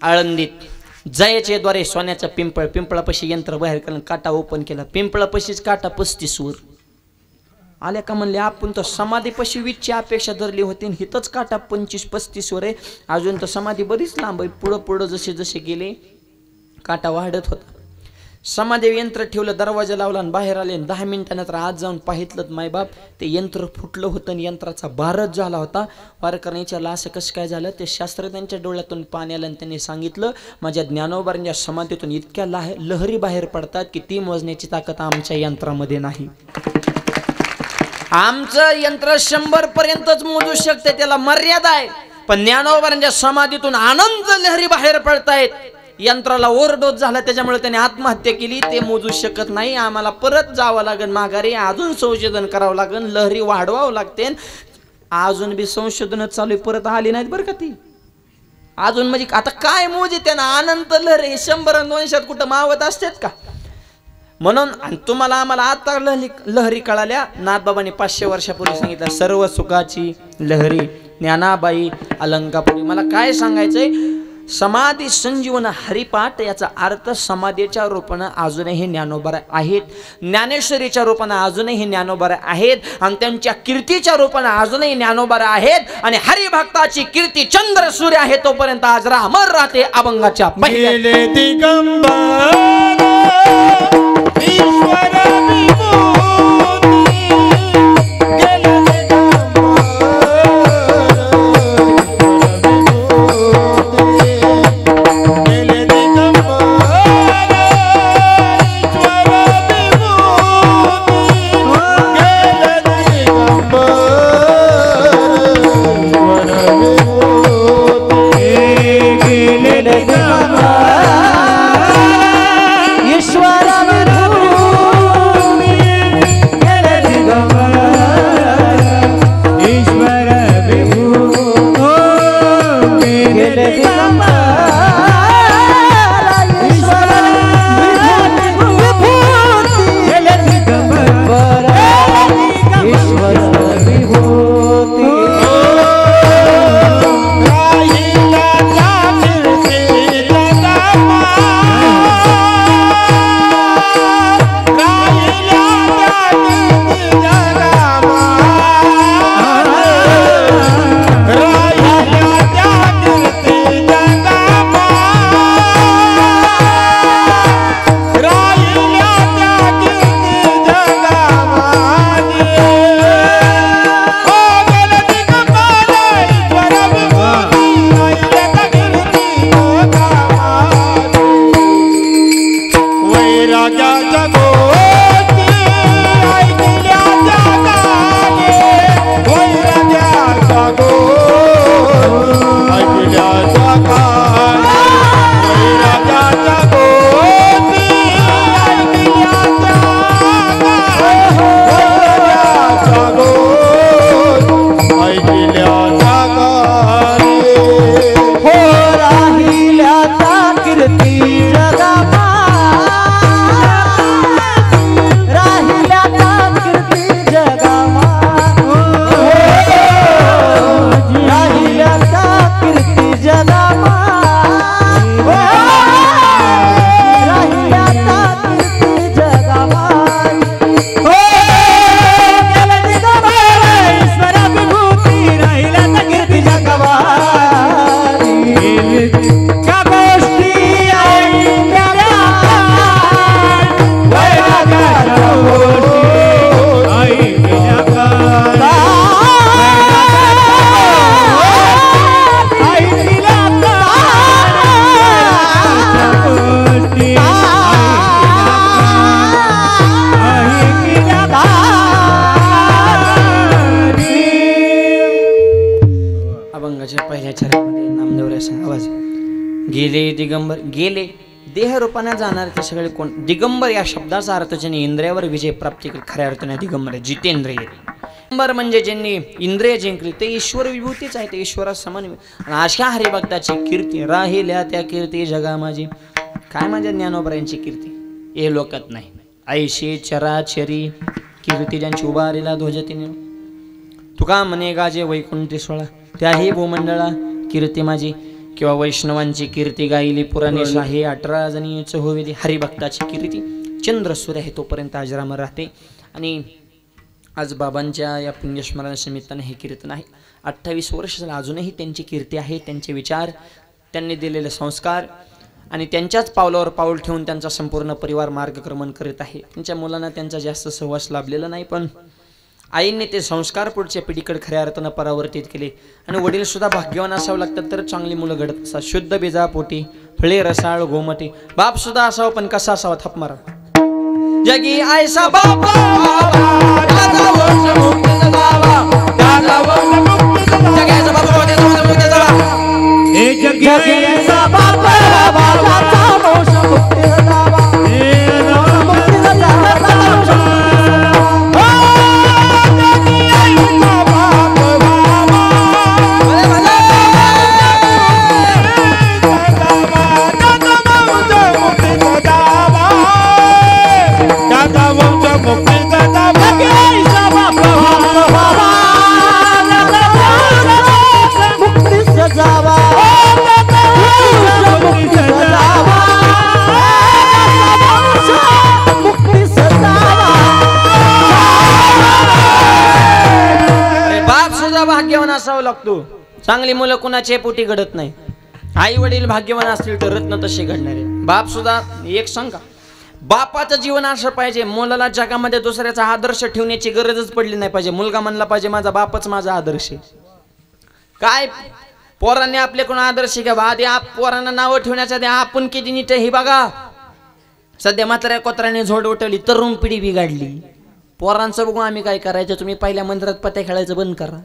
आळंदीत जयाचे द्वारे सोन्याचा पिंपळापाशी यंत्र बाहेर करून काटा ओपन केला. पिंपळापाशीच काटा 35 वर आल्या का? म्हणले आपण तर समाधीपाशी 20ची अपेक्षा धरली होती. हिथंच काटा 25-35 वर आहे. अजून तर समाधी बरीच लांब आहे. पुढं जसे जसे गेले काटा वाढत होता. समाधी यंत्र ठेवलं, दरवाजा लावला आणि बाहेर आले. 10 मिनिटानंतर आज जाऊन पाहितलं मायबाप ते यंत्र फुटलं होतं आणि यंत्राचा भारच झाला होता. वारकऱ्यांनी विचारलं असं कसं काय झालं? ते शास्त्रज्ञांच्या डोळ्यातून पाणी आलं आणि त्यांनी सांगितलं माझ्या ज्ञानोबांच्या समाधीतून इतक्या लहरी बाहेर पडतात की ती मोजण्याची ताकद आमच्या यंत्रामध्ये नाही. आमचं यंत्र 100 पर्यंतच मोजू शकते, त्याला मर्यादा आहे. पण ज्ञानोबांच्या समाधीतून आनंद लहरी बाहेर पडतायत. यंत्राला ओव्हरडोस झाला त्याच्यामुळे त्याने आत्महत्या केली. ते मोजू शकत नाही. आम्हाला परत जावं लागेल माघारी. अजून संशोधन करावं लागेल. लहरी वाढवावं लागते. अजून बी संशोधन चालू परत आली नाहीत बरं का ती अजून. म्हणजे आता काय मोजे त्यांना अनंत लहरी 100-200 कुठं मावत असतात का? म्हणून तुम्हाला आम्हाला आता लहरी कळाल्या. नाथबाबांनी 500 वर्षापूर्वी सांगितलं सर्व सुखाची लहरी ज्ञानाबाई अलंकापुरी. मला काय सांगायचंय? समाधी संजीवन हरिपाठ याचा अर्थ समाधीच्या रूपानं अजूनही ज्ञानोबा आहेत, ज्ञानेश्वरीच्या रूपानं अजूनही ज्ञानोबा आहेत आणि त्यांच्या कीर्तीच्या रूपानं अजूनही ज्ञानोबा आहेत. आणि हरिभक्ताची कीर्ती चंद्र सूर्य आहे तोपर्यंत आज अमर राहते अभंगाच्या पहिले दिगंबर ईश्वर गेले दिगंबर, गेले देह रूपाने जाणार ते सगळे कोण? दिगंबर या शब्दाचा अर्थ ज्यांनी इंद्रियावर विजय प्राप्त केला, खऱ्या अर्थाने दिगंबर जितेंद्रिय. दिगंबर म्हणजे ज्यांनी इंद्रिय जिंकली ते ईश्वर विभूतीच आहे, ते ईश्वरा समान. आणि अशा हरिभक्ताची कीर्ती राहिल्या त्या कीर्ती जगा माझी. काय माझ्या ज्ञानोबरायांची कीर्ती हे लोकात नाही. ऐशी चराचरी कीर्ती ज्यांची उभारीला ध्वजतीने. तुका म्हणे गाजे वैकुंठी सोळा त्याही भूमंडळा कीर्ती माझी. किंवा वैष्णवांची कीर्ती गायली पुराणे शाही 18 जणीच होविली. हरिभक्ताची कीर्ती चंद्र सूर्य आहे तोपर्यंत अजरामर राहते. आणि आज बाबांच्या या पुण्यस्मरणाच्या निमित्ताने हे कीर्तन आहे. 28 वर्ष झालं अजूनही त्यांची कीर्ती आहे. त्यांचे विचार, त्यांनी दिलेले संस्कार आणि त्यांच्याच पावलावर पाऊल ठेवून त्यांचा संपूर्ण परिवार मार्गक्रमण करीत आहे. त्यांच्या मुलांना त्यांचा जास्त सहवास लाभलेला नाही, पण आईंनी ते संस्कार पुढच्या पिढीकडे खऱ्या अर्थानं परावर्तित केले. आणि वडील सुद्धा भाग्यवान असावं लागतात तर चांगली मुलं घडत असतात. शुद्ध बीजा पोटी फळे रसाळ गोमटी. बाप सुद्धा असावं, पण कसा असावा? थाप मारा. जगी आयसा बाप भाग्यवान असावं लागतो. चांगली मुलं कुणाचे पोटी घडत नाही. आई वडील भाग्यवान असतील तर रत्न तसे घडणारे. बाप सुद्धा एक सांगा, बापाचं जीवन असं पाहिजे मुलाला जगामध्ये दुसऱ्याचा आदर्श ठेवण्याची गरजच पडली नाही पाहिजे. मुलगा म्हणला पाहिजे माझा बापच माझा आदर्श आहे. काय पोरांनी आपले कोण आदर्श घ्यावा? आधी पोरांना नावं ठेवण्याच्या आधी आपण किती नीट ही बघा. सध्या म्हाताऱ्या कोत्राने झोड उठवली, तरुण पिढी बिघडली. पोरांचं बघू आम्ही काय करायचं? तुम्ही पहिल्या मंदिरात पत्या खेळायचं बंद करा.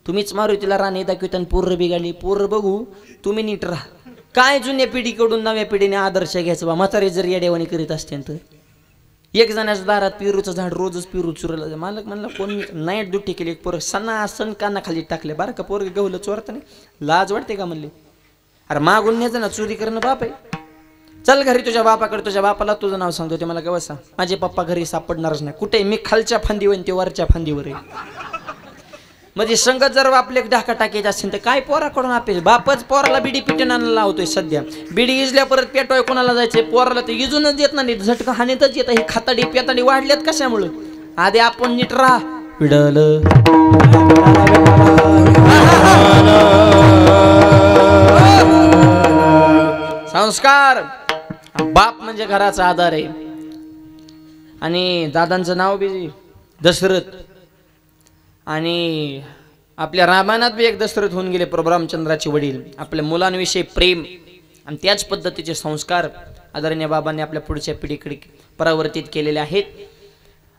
तुम्हीच मारुतीला राणी दाखवित आणि पोरं बिघडली. पोरं बघू तुम्ही नीट राहा. काय जुन्या पिढीकडून नव्या पिढीने आदर्श घ्यायचं बा. म्हातारे जर या देवानी करीत असते तर एक जणाच्या दारात पेरूचं झाड रोजच पेरू चुरलं. मालक म्हणला कोण नाईट ड्युटी केली. एक पोरं सणा सण कानाखाली टाकले. बरं का पोरं गवलं चोरता नाही लाज वाटते का म्हणले? अरे मागून न्यायचं ना, चोरी करणं बाप आहे. चल घरी तुझ्या बापाकडे. तुझ्या बापाला तुझं नाव सांगतो. ते मला केव्हा सांग. माझे पप्पा घरी सापडणारच नाही. कुठे? मी खालच्या फांदीवर ते वरच्या फांदीवर आहे. म्हणजे संगत जर आपले ढाका टाकायचे असेल तर काय पोराकडून आपले बापच पोराला बिडी पिटून आणायला लावतोय. सध्या बिडी इजल्या परत पेटवाय कोणाला जायचंय? पोराला ते इजूनच येत नाही, झटका हानीतच येत. ही खाताडी पेताडी वाढल्यात कशामुळे? आधी आपण नीट राहा. विडल संस्कार. बाप म्हणजे घराचा आधार आहे. आणि दादांचं नाव बी दशरथ. आणि आपल्या रामायणात बी एक दशरथ होऊन गेले. प्रभू रामचंद्राचे वडील. आपल्या मुलांविषयी प्रेम आणि त्याच पद्धतीचे संस्कार आदरणीय बाबांनी आपल्या पुढच्या पिढीकडे परावर्तित केलेले आहेत.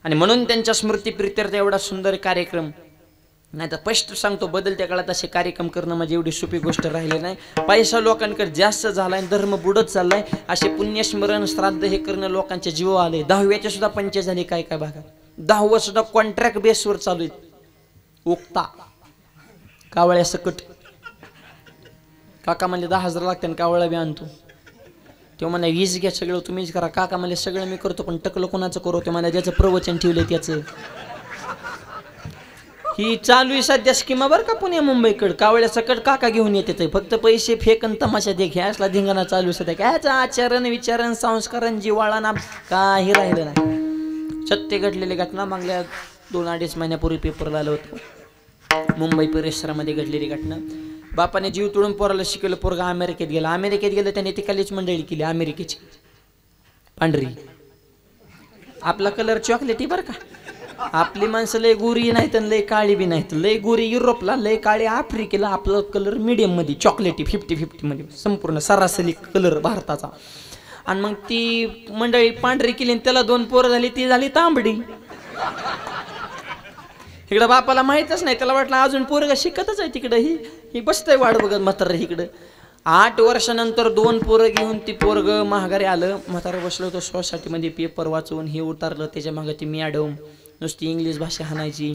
आणि म्हणून त्यांच्या स्मृतीप्रित्यर्थ एवढा सुंदर कार्यक्रम. नाही तर स्पष्ट सांगतो, बदलत्या काळात असे कार्यक्रम करणं म्हणजे एवढी सोपी गोष्ट राहिली नाही. पैसा लोकांकडे जास्त झालाय, धर्म बुडत चाललाय. असे पुण्यस्मरण श्राद्ध हे करणं लोकांच्या जीव आले. 10व्याचे सुद्धा पंचे झाले काय काय भागात. 10वं सुद्धा कॉन्ट्रॅक्ट बेसवर चालू आहे. उक्ता कावळ्या सकट. काका म्हणले 10,000 लागते आणि कावळा बी आणतो. तेव्हा म्हणा 20 घ्या सगळं तुम्हीच करा. काका म्हणले सगळं मी करतो पण टकलं कोणाचं करू? ते म्हणा ज्याचं प्रवचन ठेवलं त्याचं. ही चालू आहे सध्या स्कीमा बरं का पुणे मुंबईकडे. कावळ्या सकट काका घेऊन येते. फक्त पैसे फेकन तमाशा देख ह्यासला धिंगाणा चालू सध्या. कायचं आचरण विचारण संस्करण जिवाळा काही राहिलं नाही. सत्य घडलेली घटना मागल्या 2-2.5 महिन्यापूर्वी पेपरला आलं होतं. मुंबई परिसरामध्ये घडलेली घटना. बापाने जीव तोडून पोराला शिकवलं. पोरगा अमेरिकेत गेला. अमेरिकेत गेलं त्याने ती कॉलेज मंडळी केली अमेरिकेची. पांढरी. आपला कलर चॉकलेटी बरं का. आपली माणसं लय गोरी नाहीत लय काळी बी नाहीत. लय गोरी युरोपला, लय काळी आफ्रिकेला. आपला कलर मीडियम मध्ये चॉकलेटी 50-50 मध्ये संपूर्ण सरासरी कलर भारताचा. आणि मग ती मंडळी पांढरी केली. त्याला 2 पोरं झाली. ती झाली तांबडी. इकडं बापाला माहीतच नाही. त्याला वाटलं अजून पोरगा शिकतच आहे तिकडं. ही बसतंय वाट बघत म्हातारं इकडं. 8 वर्षानंतर 2 पोरं घेऊन ती पोरग महागारी आलं. म्हातारं बसलं होतं सोसायटीमध्ये पेपर वाचून, हे उतारलं. त्याच्या मागे ती मॅडम नुसती इंग्लिश भाषा हाणायची.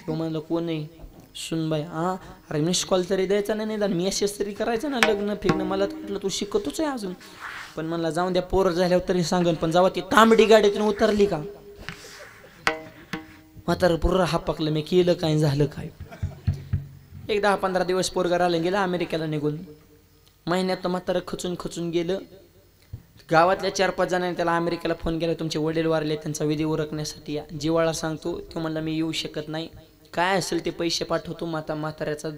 तो म्हणलं कोण आहे? सुनबाई. हा अरे मिस कॉल तरी द्यायचा नाही, निदान मेसेज तरी करायचं ना, लग्न फिरणं. मला तर वाटलं तू शिकतोच आहे अजून. पण म्हणला जाऊन द्या, पोरं झाल्यावर तरी सांगन. पण जेव्हा ती तांबडी गाडीतून उतरली का, म्हातारं पुरं हापकलं. मी केलं काय, झालं काय. एक 10-15 दिवस पोरगा राहिलं, गेलं अमेरिकेला निघून. महिन्यात म्हातारं खचून गेलं. गावातल्या 4-5 जणांनी त्याला अमेरिकेला फोन केला, तुमचे वडील वारले, त्यांचा विधी उरकण्यासाठी या. जिवाळा सांगतो तो म्हणला मी येऊ शकत नाही, काय असेल ते पैसे पाठवतो, म्हाताऱ्याचा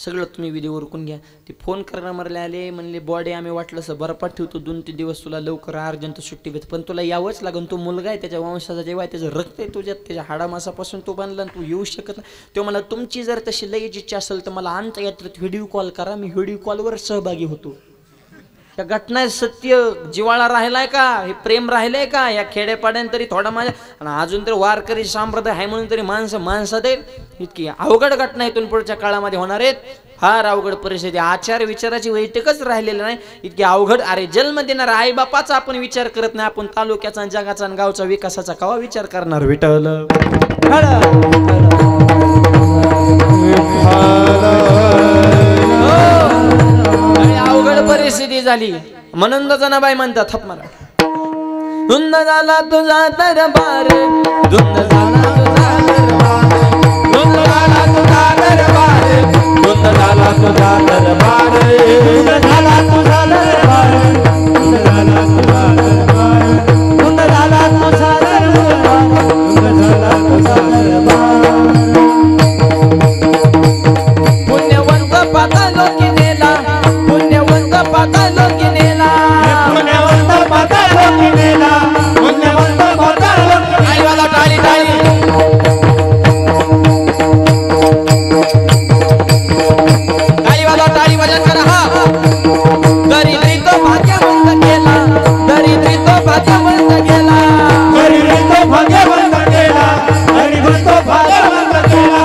सगळं तुम्ही विधी उरकून घ्या. ते फोन करणार मरले आले, म्हणले बॉडी आम्ही वाटलं असं बर्फात ठेवतो, 2-3 दिवस तुला लवकर अर्जंट सुट्टी भेट, पण तुला यावंच लागेल. तो मुलगा आहे, त्याच्या वंशाचा जेव्हा त्याचं रक्त आहे तुझ्यात, त्याच्या हाडामासापासून तो बांधला, तू येऊ शकत नाही. तो मला तुमची जर तशी लयच इच्छा असेल तर मला आमच्या यात्रेत व्हिडिओ कॉल करा, मी व्हिडिओ कॉलवर सहभागी होतो. या घटना सत्य जिवाळा राहिलाय का, हे प्रेम राहिलंय का या खेडेपाड्यान तरी थोडा माझ्या. आणि अजून तर वारकरी संप्रदाय आहे म्हणून तरी माणसात इतकी अवघड घटना इथून पुढच्या काळामध्ये होणार आहेत. फार अवघड परिस्थिती. आचार विचाराची बैठकच राहिलेली नाही, इतकी अवघड. अरे जन्म देणारा आई बापाचा आपण विचार करत नाही, आपण तालुक्याचा, जगाचा आणि गावचा विकासाचा कवा विचार करणार. विठ्ठल अवघड परिस्थिती झाली. म्हणून जनाबाई म्हणतात, थप मारा. धुंद झाला तुझा दरबार, धुंद झाला तुझा दरबार, धुंद झाला तुझा दरबार, धुंद झाला तुझा दरबार, धुंद झाला तुझा दरबार, धुंद झाला तुझा दरबार, धुंद झाला तुझा दरबार, धुंद झाला तुझा दरबार. पुण्यवंत पातालो की नेला, पुण्यवंत पातालो की नेला, पुण्यवंत पातालो की नेला, पुण्यवंत पातालो की नेला. आई वाला टाळी टाळी. टाळी वाला टाळी वजन करा. हा दरिद्री तो भाग्यवंत केला, दरिद्री तो भाग्यवंत केला, दरिद्री तो भाग्यवंत केला, दरिद्री तो भाग्यवंत केला.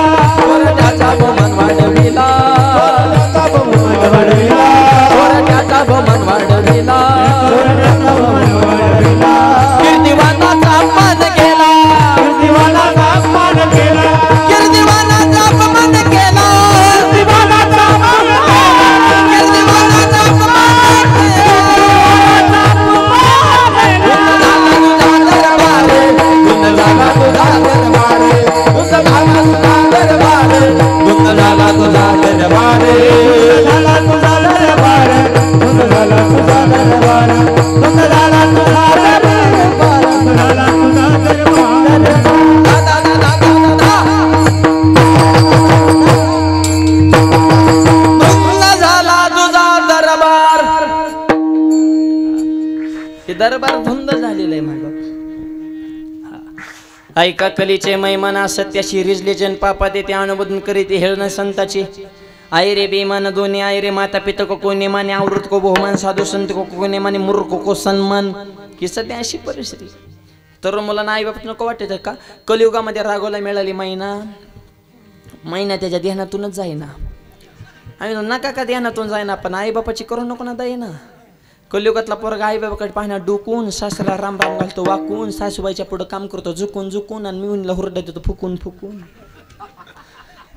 वरट्याचा बहुमान वाढविला, वरट्याचा बहुमान वाढविला, वरट्याचा बहुमान वाढविला, वरट्याचा बहुमान वाढविला. कीर्तिवानाचा अपमान केला, कीर्तिवानाचा अपमान केला, कीर्तिवानाचा अपमान केला, कीर्तिवानाचा अपमान केला, कीर्तिवानाचा अपमान केला. धुंद झाला तुझा दरबार, धुंद झाला तुझा दरबार, धुंद झाला तुझा दरबार, धुंद झाला तुझा दरबार, धुंद झाला तुझा दरबार, धुंद झाला तुझा दरबार, धुंद झाला तुझा दरबार. दादा दादा दादा धुंद झाला तुझा दरबार. हे दरबार धुंद झालेलं आहे माझं. ऐका कलीचे मैमना सत्याशी रिजले जन पापा ते अनुबोधन करीत हेळण संताची. आई रे बेमान दोन्ही आई रे माता पिता को कोणी माने आवृत को बहुमान साधू संत को कोणी माने मूर्ख को सन्मान. ही सध्या अशी परिस्थिती. तर मुलांना आई बाप नको वाटत का, कलियुगामध्ये रागोला मिळाली महिना त्याच्या ध्यानातूनच जाईना. आम्ही नका का ध्यानातून जाईना, पण आई बापाची करू नको ना दाई ना. कलियुगातला पोरगा आई बाबाकडे पाहणार डुकून, सासरा राम राम घालतो वाकून, सासूबाईच्या पुढे काम करतो झुकून झुकून, आणि मिवणीला हुरडा देतो फुकून फुकून.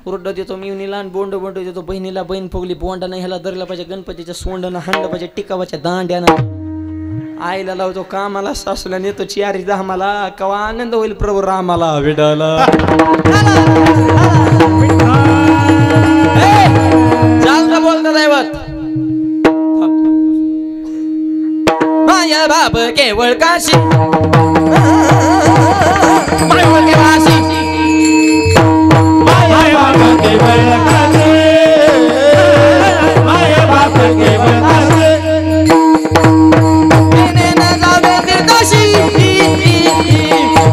हुरडा देतो मिवणीला आणि बोंड देतो बहिणीला. बहीण फुगली बोंडानं ह्याला धरलं पाहिजे, गणपतीच्या सोंडानं हाणलं पाहिजे, टिकावाच्या दांड्यानं. आईला लावतो कामाला, सासूला नेतो चियारी धामाला. कवा आनंद होईल प्रभू रामाला. विडाला चालता बोलता दैवत. माया बाप केवळ काशी, माया केवाशी, माया बाप केवळ काशी, माया बाप केवळ काशी. तेने न जावे ते काशी,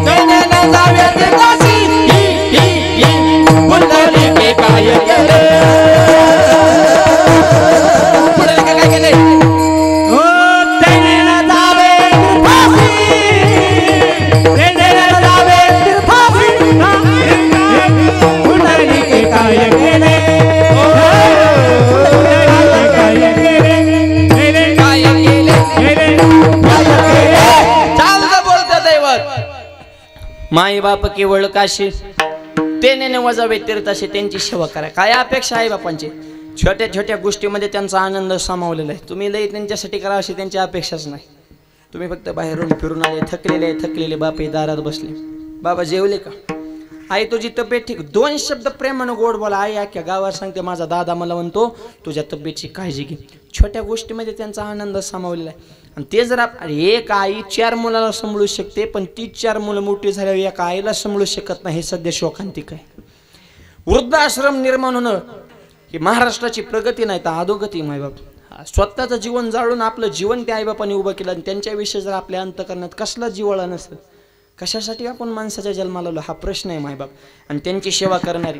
तेने न जावे ते काशी, बुलबुली के काय केले, बुलबुली के काय केले. माई बाप केवळ काशी ते नेणे वजा तीर्थाशी त्यांची सेवा करा. काय अपेक्षा आहे बापांची? छोट्या छोट्या गोष्टीमध्ये त्यांचा आनंद सामावलेला आहे. तुम्ही लई त्यांच्यासाठी करा अशी त्यांची अपेक्षाच नाही. तुम्ही फक्त बाहेरून फिरून आले, थकलेले बाप दारात बसले. बाबा जेवले का? आई तुझी तब्येत ठीक? 2 शब्द प्रेमानं गोड बोला. आई अख्ख्या गावात सांगते माझा दादा मला म्हणतो तुझ्या तब्येतची काळजी घे. छोट्या गोष्टीमध्ये त्यांचा आनंद सामावलेला आहे. आणि ते जर एक आई 4 मुलाला सांभाळू शकते, पण ती 4 मुलं मोठी झाल्यावर एका आईला सांभाळू शकत नाही, हे सध्या शोकांतिक आहे. वृद्धाश्रम निर्माण होणं ही महाराष्ट्राची प्रगती नाही तर अधोगती. मायबाप स्वतःचं जीवन जाळून आपलं जीवन त्या आईबापाने उभं केलं आणि त्यांच्याविषयी जर आपल्या अंतकरणात कसला जिव्हाळा नसेल, कशासाठी आपण माणसाच्या जन्माला आलो हा प्रश्न आहे मायबाप. आणि त्यांची सेवा करणारी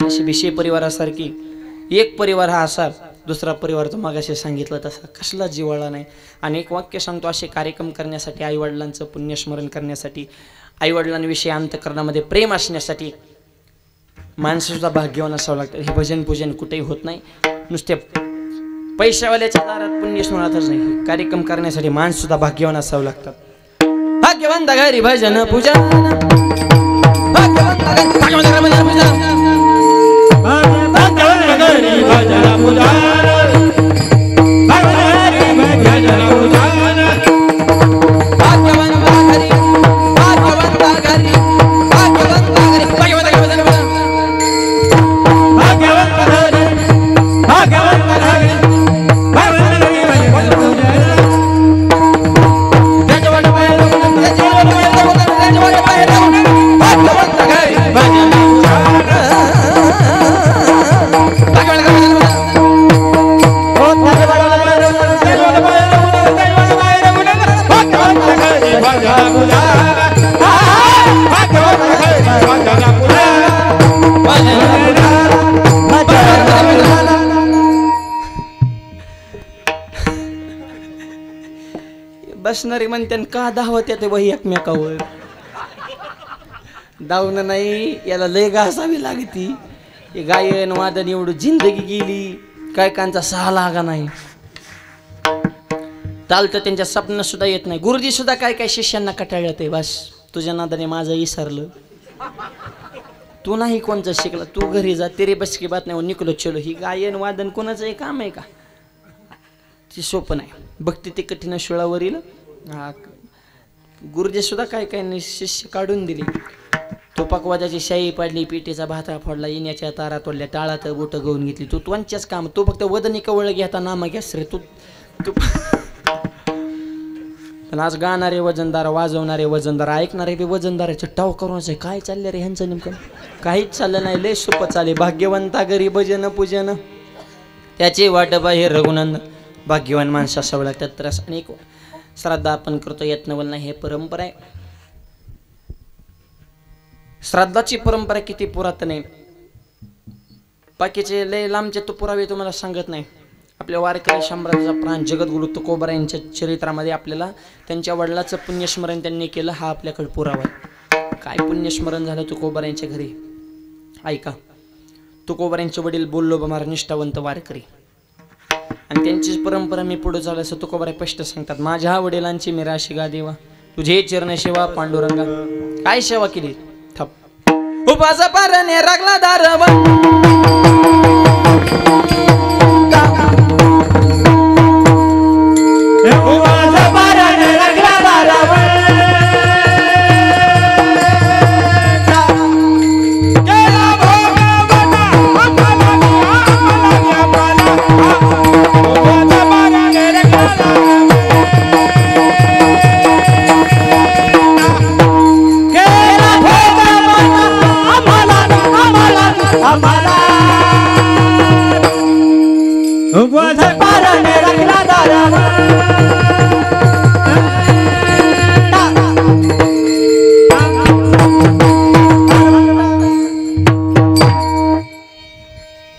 अशी विषय परिवारासारखी एक परिवार हा असा, दुसरा परिवार तो मागाशी सांगितलं तसा कसला जिव्हाळा नाही. आणि एक वाक्य सांगतो, असे कार्यक्रम करण्यासाठी, आईवडिलांचं पुण्यस्मरण करण्यासाठी, आईवडिलांविषयी अंतकरणामध्ये प्रेम असण्यासाठी माणसासुद्धा भाग्यवान असावं लागतं. हे भजन पूजन कुठेही होत नाही. नुसत्या पैशावाल्याच्या दारात पुण्यस्मरणातच नाही, कार्यक्रम करण्यासाठी माणसंसुद्धा भाग्यवान असावं लागतं. भाग्यवंत घरी भजन पूजन, भाग्यवंत घरी भजन पूजन, भाग्यवंत घरी भजन बसणारी म्हणते का धावत येते वही एकमेकावर. धावणं नाही, याला लय घासावी लागती. हे गायन वादन एवढं जिंदगी गेली, काय कांचा सहा लागा नाही. चालतं त्यांच्या स्वप्न सुद्धा येत नाही. गुरुजी सुद्धा काय काय शिष्यांना कटाळत आहे, बस तुझ्या नादाने माझं विसरलं, तू नाही कोणचं शिकला, तू घरी जा, तेरे बस की बात नाही निकलो चलो. ही गायन वादन कोणाचं काम आहे का? ती सोपं नाही. भक्ती ते कठीण शिळावरील. हा गुरुजी सुद्धा काय काय शिष्य काढून दिली. तुपाकवादाची शाई पाडली, पिठीचा भाता फोडला, येण्याच्या तारा तोडल्या, टाळात बोट गवून घेतली. तू त्वंच्याच काम, तू फक्त वदनी कवळ घेता नामा घ्यास रे तू. पण आज गाणारे वजनदार, वाजवणारे वजनदार, ऐकणारे बी वजनदाराचे टाव करून काय चाललं रे ह्यांचं नेमकं? काहीच चाललं नाही, लय सोपं चाले. भाग्यवंता घरी भजन पूजन त्याची वाट बाहेर रघुनंद. भाग्यवान माणसं असावं लागतात. तर असं अनेक श्राद्ध आपण करतो, यत्नवल नाही, हे परंपरा आहे. श्राद्धाची परंपरा किती पुरातन आहे, बाकीचे लय लांबचे तो पुरावे तुम्हाला सांगत नाही. आपल्या वारकरी शंभराचा प्राण जगद्गुरु तुकोबा यांच्या चरित्रामध्ये आपल्याला त्यांच्या वडिलाचं पुण्यस्मरण त्यांनी केलं हा आपल्याकडे पुरावा आहे. काय पुण्यस्मरण झालं तुकोबा यांच्या घरी ऐका. तुकोबा यांचे वडील बोललो बमार निष्ठावंत वारकरी, आणि त्यांचीच परंपरा मी पुढे चालू असं तुकोबा स्पष्ट सांगतात. माझ्या वडिलांची मी राशी गा देवा, तुझे चरण सेवा पांडुरंगा. काय सेवा केली? थप उपासा पारणे रागला दारवा,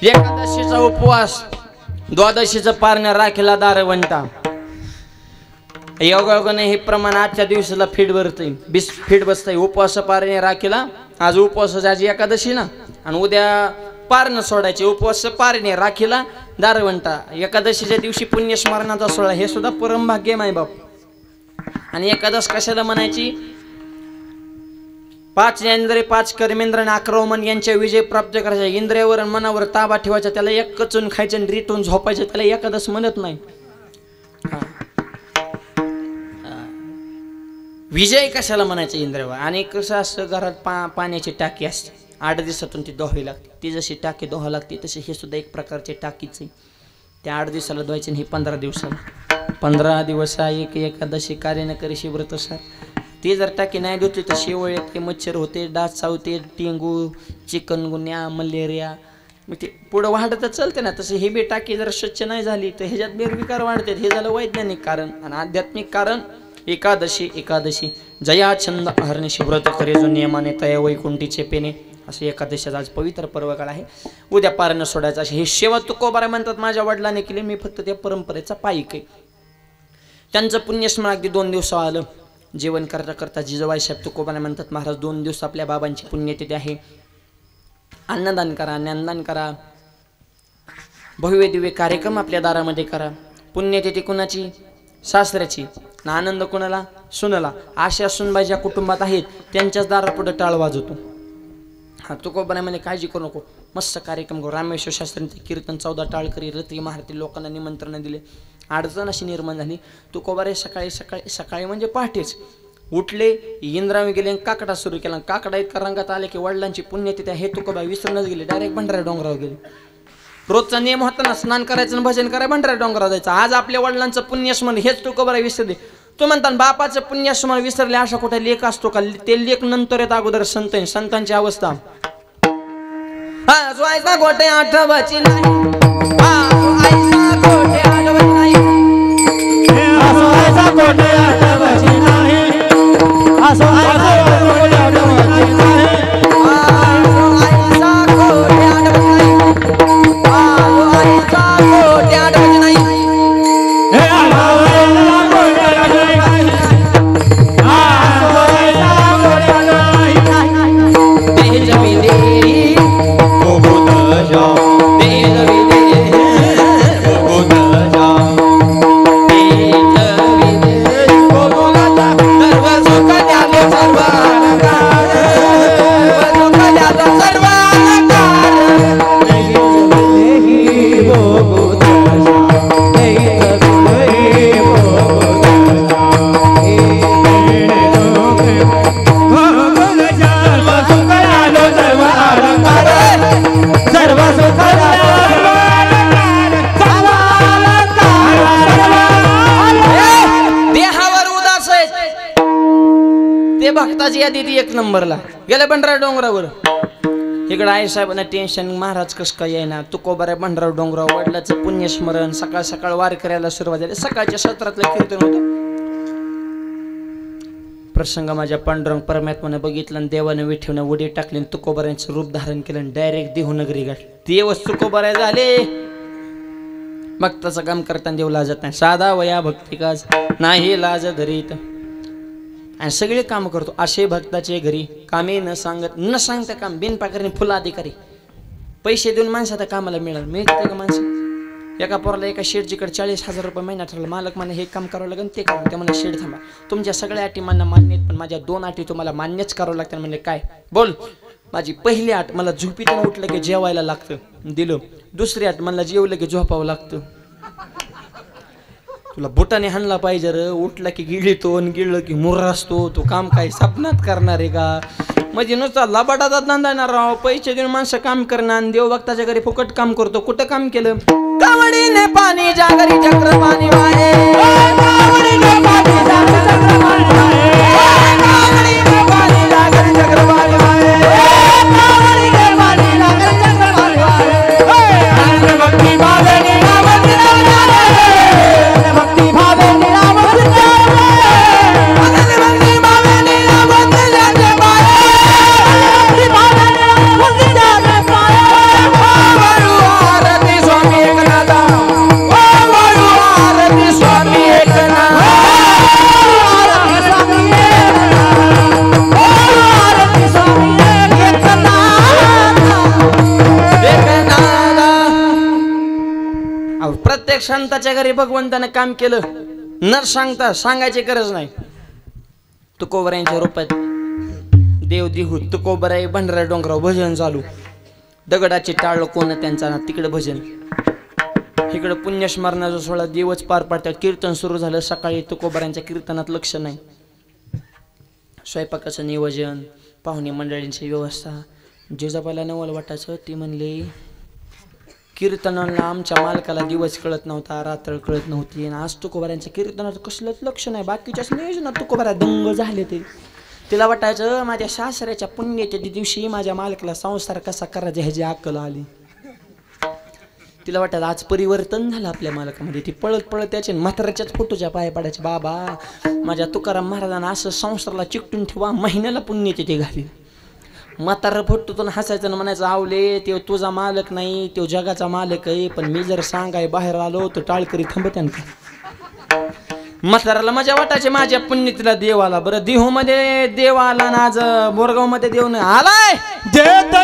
एकादशीचा उपवास, द्वादशीचं पारण्या राखेला दारवंटा. योगायोगाने हे प्रमाण आजच्या दिवसाला फीट भरतंय, 20 फीट बसतंय. उपवास पारणे राखेला, आज उपवास, आज एकादशी ना, आणि उद्या पारण सोडायचे. उपवास पारणे राखेला दारवंटा. एकादशीच्या दिवशी पुण्यस्मरणाचा सोहळा, हे सुद्धा परमभाग्य माय बाप. आणि एकादश कशाला म्हणायची? 5 ज्ञानेंद्रिय 5 कर्मेंद्र आणि 11 मन यांच्या विजय प्राप्त करायचा, इंद्रियावर आणि मनावर ताबा ठेवायचा, त्याला एक कचून खायचं आणि रिटून झोपायचं, त्याला एकादश म्हणत नाही. विजय कशाला म्हणायचं इंद्रियावर. आणि कसं असतं घरात पाण्याची टाकी असते, 8 दिवसातून ती धुवावी लागते. ती जशी टाकी धुवावी लागते तशी हे सुद्धा एक प्रकारचे टाकीच आहे. ते 8 दिवसाला धुवायचे आणि हे 15 दिवसाला. 15 दिवस एक एकादशी कार्य न करीशी व्रत सार. ते जर टाकी नाही धुतली तर शेवळ येते, मच्छर होते, डास चावते, डेंगू, चिकनगुन्या, मलेरिया, मग ते पुढं वाढतं चालते ना. तसं हे बी टाकी जर स्वच्छ नाही झाली तर ह्याच्यात बेरविकार वाढतात. हे झालं वैज्ञानिक कारण. आणि आध्यात्मिक कारण एकादशी जया छंद हरणीशी व्रत करे जो नियमाने तया वैकुंठीचे पेने. असं एकादशीचा आज पवित्र पर्वकाळ आहे. उद्या पारायण सोडायचं असे हे शेवा तुकोबारा म्हणतात. माझ्या वडिलांनी केले, मी फक्त त्या परंपरेचा पाईक आहे. त्यांचं पुण्यस्मरण अगदी 2 दिवस आलं. जेवण करता करता जिजाबाई साहेब तुकोबारा म्हणतात, महाराज 2 दिवस आपल्या बाबांची पुण्यतिथी आहे, अन्नदान करा, ज्ञानदान करा, भव्य दिव्य कार्यक्रम आपल्या दारामध्ये करा. पुण्यतिथी कुणाची? सासऱ्याची. आनंद कोणाला? सुनाला. अशा सुनबाई ज्या कुटुंबात आहेत त्यांच्याच दारापुढे टाळ वाजवतो. हा तुकोबारा म्हणे काळजी करू नको, मस्त कार्यक्रम करू. रामेश्वर शास्त्रींचे कीर्तन 14 टाळकरी रती महारती लोकांना निमंत्रण दिले. अडचण अशी निर्माण झाली. तुकोबारे सकाळी म्हणजे पहाटेच उठले, इंद्रावी गेले, काकडा सुरू केला. काकडा इतका रंगात आले की वडिलांची पुण्यतिथी हे तुकोबा विसरूनच गेले. डायरेक्ट भंडारा डोंगरावर गेले. रोजचा नियम होता ना, स्नान करायचं, भजन करायचं, भंडारा डोंगरावर जायचं. आज आपल्या वडिलांचं पुण्यस्मरण हेच तुकोबारा विसरले. तो म्हणतात बापाचं पुण्यस्मरण विसरले अशा कुठे लेख असतो का? ते लेख नंतर येत अगोदर संतांची अवस्था. गोटे आठवाची नाही, भक्ताची यादी ती 1 नंबरला गेल्या भंडारा डोंगरावर. इकडे आई साहेबांना टेन्शन, महाराज कस काय येणार. तुकोबारा भंडारा डोंगरावर वडिलाचं पुण्यस्मरण. सकाळ सकाळ वार करायला सुरुवात झाली. सकाळच्या सत्रातलं कीर्तन होतं. प्रसंग माझ्या पांडुरंग परमात्माने बघितलं आणि देवाने विठेवने उडी टाकली. तुकोबारांचं रूप धारण केलं, डायरेक्ट देहूनगरी गाठली. देवच तुकोबारा झाले. भक्ताचं काम करताना देव लाजत नाही. साधा वया भक्ती काज नाही लाज धरीत, आणि सगळे काम करतो. असे भक्ताचे घरी कामे न सांगता काम. बिनपाकरने फुल अधिकारी. पैसे देऊन माणसाला कामाला मिळते का माणसं? एका पोराला एका शेडजीकडे 40,000 रुपये महिना ठरला. मालक मला हे काम करावं लागेल, ते करावं. ते मला शेड थांबा, तुमच्या सगळ्या अटी मला मान्य आहेत, पण माझ्या 2 अटी तुम्हाला मान्यच करावं लागतं. म्हणजे काय? बोल. माझी पहिली अट, मला झोपीतून उठलं की जेवायला लागतं, दिलं. दुसरी अट, मला जेवलं की झोपावं लागतं. तुला बोटाने हाणला पाहिजे र. उठला की गिळतो आणि गिळलं की मुर्रा असतो. तो काम काय स्वप्नात करणार आहे का? म्हणजे नुसता लबाडाचा धंदा येणार राव. पैसे देऊन माणसं काम करणार आणि देव भक्ताच्या घरी फुकट काम करतो. कुठं काम केलं? कावडीने पाणी जागरी चक्र पाणी वाहे, कावडीने पाणी जागरी चक्र पाणी वाहे, कावडीने पाणी जागरी चक्र पाणी वाहे, कावडीने पाणी जागरी चक्र पाणी वाहे. भक्ती भावे निरावत निरावत, भक्ती भावे निरावत निरावत, भक्ती भावे निरावत निरावत, भक्ती भावे निरावत निरावत. वाळू आरती स्वामी एकनाथा, वाळू आरती स्वामी एकनाथ, आरती स्वामी एकनाथ, आरती स्वामी एकनाथ, एकनाथ. प्रत्येक संताच्या घरी भगवंतानं काम केलं. न सांगायची गरज नाही. तुकोबारांच्या रूपात देव देहू तुकोबराई भंडारा डोंगराव भजन चालू, दगडाचे टाळ कोण त्यांचा ना तिकडे भजन, इकडे पुण्यस्मरणाचा सोहळा देवच पार पाडतात. कीर्तन सुरू झालं सकाळी, तुकोबरांच्या कीर्तनात लक्ष नाही. स्वयंपाकाचं नियोजन, पाहुणे मंडळींची व्यवस्था. जिजाबाईला नवल वाटायचं. ती म्हणले कीर्तनाला आमच्या मालकाला दिवस कळत नव्हता, रात्र कळत नव्हती, आणि आज तुकोबरांच्या कीर्तनाचं कसलंच लक्ष नाही. बाकीच्याच नियोजनात तुकोबरा दंग झाले. ते तिला वाटायचं माझ्या सासऱ्याच्या पुण्याच्या दिवशी माझ्या मालकाला संसार कसा करायचा ह्याची अक्कल आली. तिला वाटायचं आज परिवर्तन झालं आपल्या मालकामध्ये. ती पळत पळत त्याचे म्हाताऱ्याच्याच फोटोच्या पाया पडायचे. बाबा माझ्या तुकाराम महाराजांना असं संसाराला चिकटून ठेवा, महिन्याला पुण्याचे ते घाली. म्हातारा फोटोतून हसायचं ना म्हणायचं आवले ते तुझा मालक नाही, तो जगाचा मालक आहे, पण मी जर सांगाय बाहेर आलो तर टाळकरी थांबत्यान का. म्हाताराला मजा वाटायची माझ्या पुण्यतीला देव आला. बरं देहू मध्ये देव आला ना, आज बोरगाव मध्ये देव नाही आलाय. देत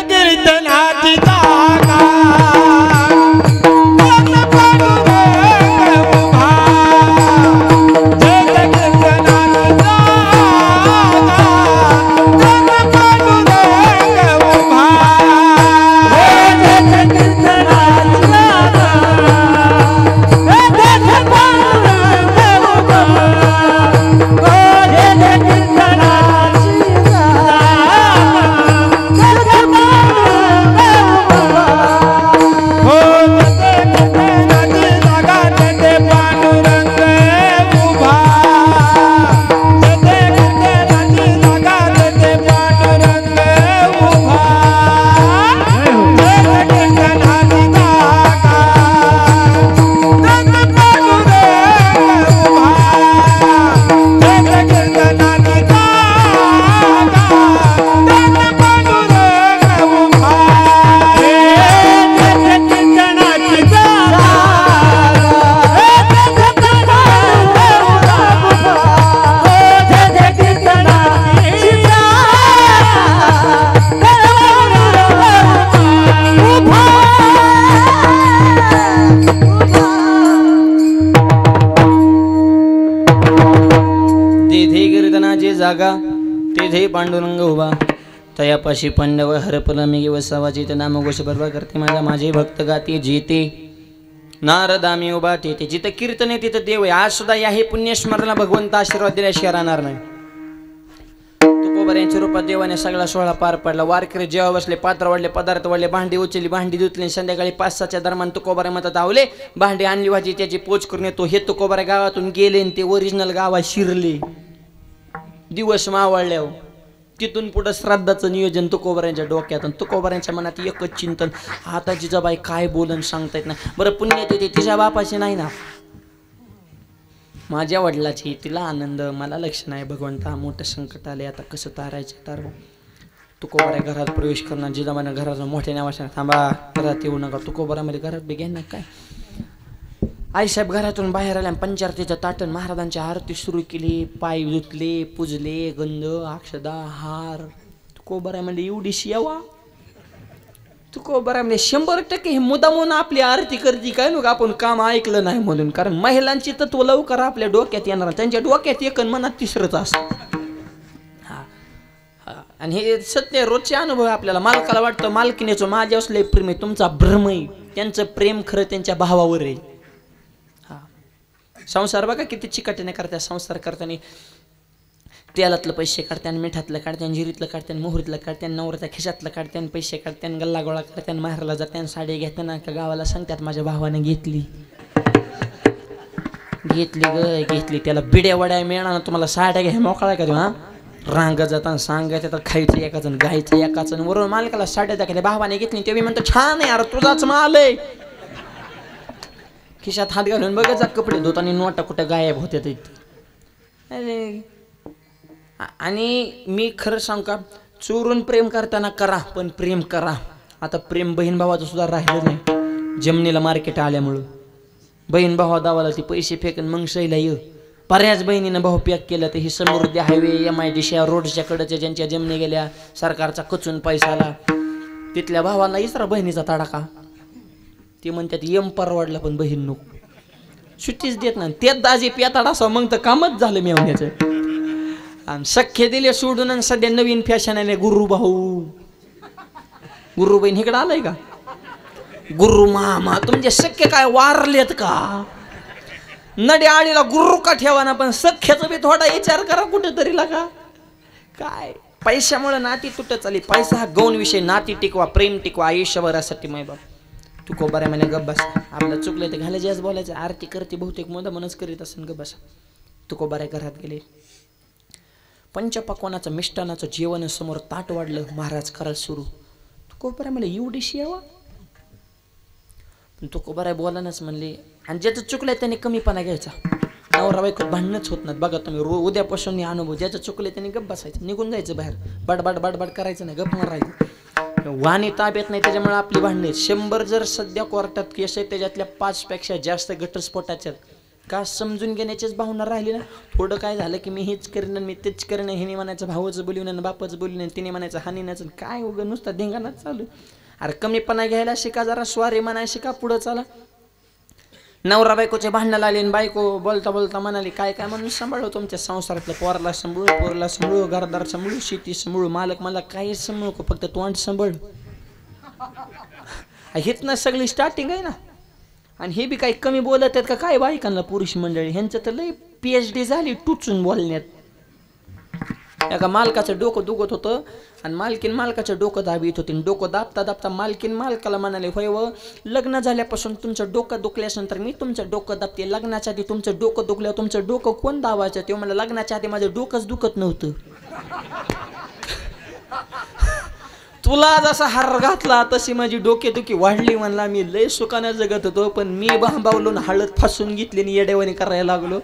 कीर्तनाची जागा तेथे पांडुरंग उभा, तयापाशी पांडव हरपला मी वसावाची ते नामघोष बरोबर करते माझा माझे भक्त गाते जेते. नारद आम्ही उभा तेथे जिथं कीर्तन आहे तिथं देव आहे. आज सुद्धा या हे पुण्यस्मरणाला भगवंत आशीर्वाद दिल्याशिवाय राहणार नाही. तुकोबरांच्या रूपात देवाने सगळा सोहळा पार पडला. वारकरी जेव्हा बसले, पात्र वाढले, पदार्थ वाढले, भांडी उचलली, भांडी धुतली. संध्याकाळी 5-6च्या दरम्यान तुकोबरा मतात आवले, भांडी आणली भाजी त्याची पोच करून येतो. हे तुकोबरा गावातून गेले आणि ते ओरिजिनल गावात शिरले. दिवस मावळल्यावर तिथून पुढं श्राद्धाचं नियोजन तुकोबरांच्या डोक्यात. तुकोबरांच्या मनात एकच चिंतन, आता जिजाबाई काय बोलन सांगता येत नाही. बरं पुण्यात येते तिच्या बापाची नाही ना, माझ्या वडिलाची. तिला आनंद, मला लक्ष नाही. भगवंता मोठं संकट आले, आता कसं तारायचं तार. तुकोबरा घरात प्रवेश करणार. जिजाबाईनं घरात मोठ्या नावाच्या थांबा, घरात येऊ नका. तुकोबरामध्ये घरात बी घेणार काय. आईसाहेब घरातून बाहेर आल्या, पंचारतीचं ताटण महाराजांची आरती सुरू केली. पाय धुतले, पूजले, गंध, अक्षदा, हार. तुकोबरामध्ये एवढी शेवा. तुकोबरामध्ये 100% हे मुद्दामून आपली आरती करते काय नको आपण काम ऐकलं नाही म्हणून. कारण महिलांची तत्व लवकर आपल्या डोक्यात येणार, त्यांच्या डोक्यात एक मनात तिसरंच असतं. आणि हे सत्य रोजचे अनुभव आपल्याला. मालकाला वाटतं मालकीनेचं माझ्या असले प्रेम आहे, तुमचा भ्रम आहे. त्यांचं प्रेम खरं त्यांच्या भावावर आहे. संसार बघा किती चिकाटीने करतात. संसार करताना तेलातलं पैसे काढत्यान, मिठातलं काढत्यान, जिरीतलं काढत्यान, मोहरीतलं काढत्यान, नवऱ्याच्या खिशातलं काढत्यान, पैसे काढत्यान, गल्ला गोळा करत्यान, माहेरला जात्यान, साडी घेताना का गावाला सांगतात माझ्या भावाने घेतली घेतली. त्याला बिड्या वड्या मिळणार तुम्हाला साड्या घ्या मोकळा का हा. रांगा जाताना सांगायचं तर खायचं एकाचं, गायचं एकाचं. वरून मालकाला साड्या दाखवल्या, भावाने घेतली. ते म्हणतो छान आहे यार, तुझाच माल आहे. खिशात हात घालून बघायचा कपडे धुताना नोटा कुठे गायब होत्या तिथे. आणि मी खरं सांगू का, चोरून प्रेम करताना करा, पण प्रेम करा. आता प्रेम बहीण भावाचं सुद्धा राहिलं नाही. जमिनीला मार्केट आल्यामुळं बहीण भावा दावाला ते पैसे फेकून मग सैला ये. बऱ्याच बहिणीनं भाऊ पॅक केलं. तर ही समृद्धी हायवे, MIDC रोडच्या कडच्या ज्यांच्या जमिनी गेल्या, सरकारचा कचून पैसा आला, तिथल्या भावाला इसरा बहिणीचा तडाखा. ते म्हणतात यम परवडला पण बहीण नको, सुट्टीच देत नाही. त्यात दाजी पेताड असावं मग तर कामच झालं मेवण्याचं. आणि सख्खे दिले सोडून आणि सध्या नवीन फॅशन आले गुरु भाऊ गुरु बहीण इकडे आलाय का गुरु मामा तुमचे सख्खे काय वारलेत का नडी आळीला गुरु का ठेवा ना पण सख्याचा बी थोडा विचार करा कुठेतरी लागा काय पैशामुळे नाती तुटत चालली पैसा हा गौण विषय नाती टिकवा प्रेम टिकवा आयुष्यभरासाठी माय बाप तू को बऱ्या म्हणे गप बसा आपलं चुकलं ते घालायचे आज बोलायचं आरती करते बहुतेक मनच करीत असेल गप बसा तू को बऱ्या घरात गेले पंचपक्वानाचं मिष्टानाचं जेवण समोर ताट वाढलं महाराज करायला सुरू तू को बऱ्या मला एवढीशी यावा पण तू को बऱ्या बोलानच म्हणले आणि ज्याचं चुकलंय त्याने कमीपणा घ्यायचा नवरा बायकोत भांडणच होत नाहीत बघा तुम्ही उद्यापासून अनुभव ज्याचं चुकलंय त्याने गप बसायचं निघून जायचं बाहेर बडबड बडबड करायचं नाही गप मारायचं वाणी ताब्यात नाही त्याच्यामुळे आपली भांडणे 100 जर सध्या कोर्टात केस आहे त्याच्यातल्या 5 पेक्षा जास्त घटस्फोटाच्या का समजून घेण्याचीच भावना राहिली ना थोडं काय झालं की मी हेच करीन मी तेच करीन हिने म्हणायचं भावाचं बोलून आणि बापाचं बोलून तिने म्हणायचं हानीनाचं काय उगं नुसता धिंगाणाच चालू अरे कमीपणा घ्यायला शिका जरा स्वारी म्हणाय शिका पुढं चला नवरा बायकोचे भांडणं लागले आणि बायको बोलता बोलता म्हणाली काय काय म्हणून सांभाळू तुमच्या संसारातलं पोराला सांभाळू पोरला सांभाळू घरदार सांभाळू शेती सांभाळू मालक मला काही सांभाळू फक्त तोंड सांभाळ हेच ना सगळी स्टार्टिंग आहे ना आणि हे बी काही कमी बोलत आहेत का काय बायकांना पुरुष मंडळी ह्यांचं तर लई PhD झाली टुचून बोलण्यात एका मालकाचं डोकं दुखत होतं आणि मालकीन मालकाचं डोकं दाबीत होती डोकं दाबता दाबता मालकीन मालकाला म्हणाले होय व लग्न झाल्यापासून तुमचं डोकं दुखल्यानंतर मी तुमचं डोकं दाबते लग्नाच्या आधी तुमचं डोकं दुखल्यावर तुमचं डोकं कोण दाबायचं ते मला लग्नाच्या आधी माझं डोकंच दुखत नव्हतं तुला जसा हार घातला तशी माझी डोकेदुखी वाढली म्हणला मी लय सुखानं जगत होतो पण मी भांबावलून हळद फासून घेतली आणि येडेवानी करायला लागलो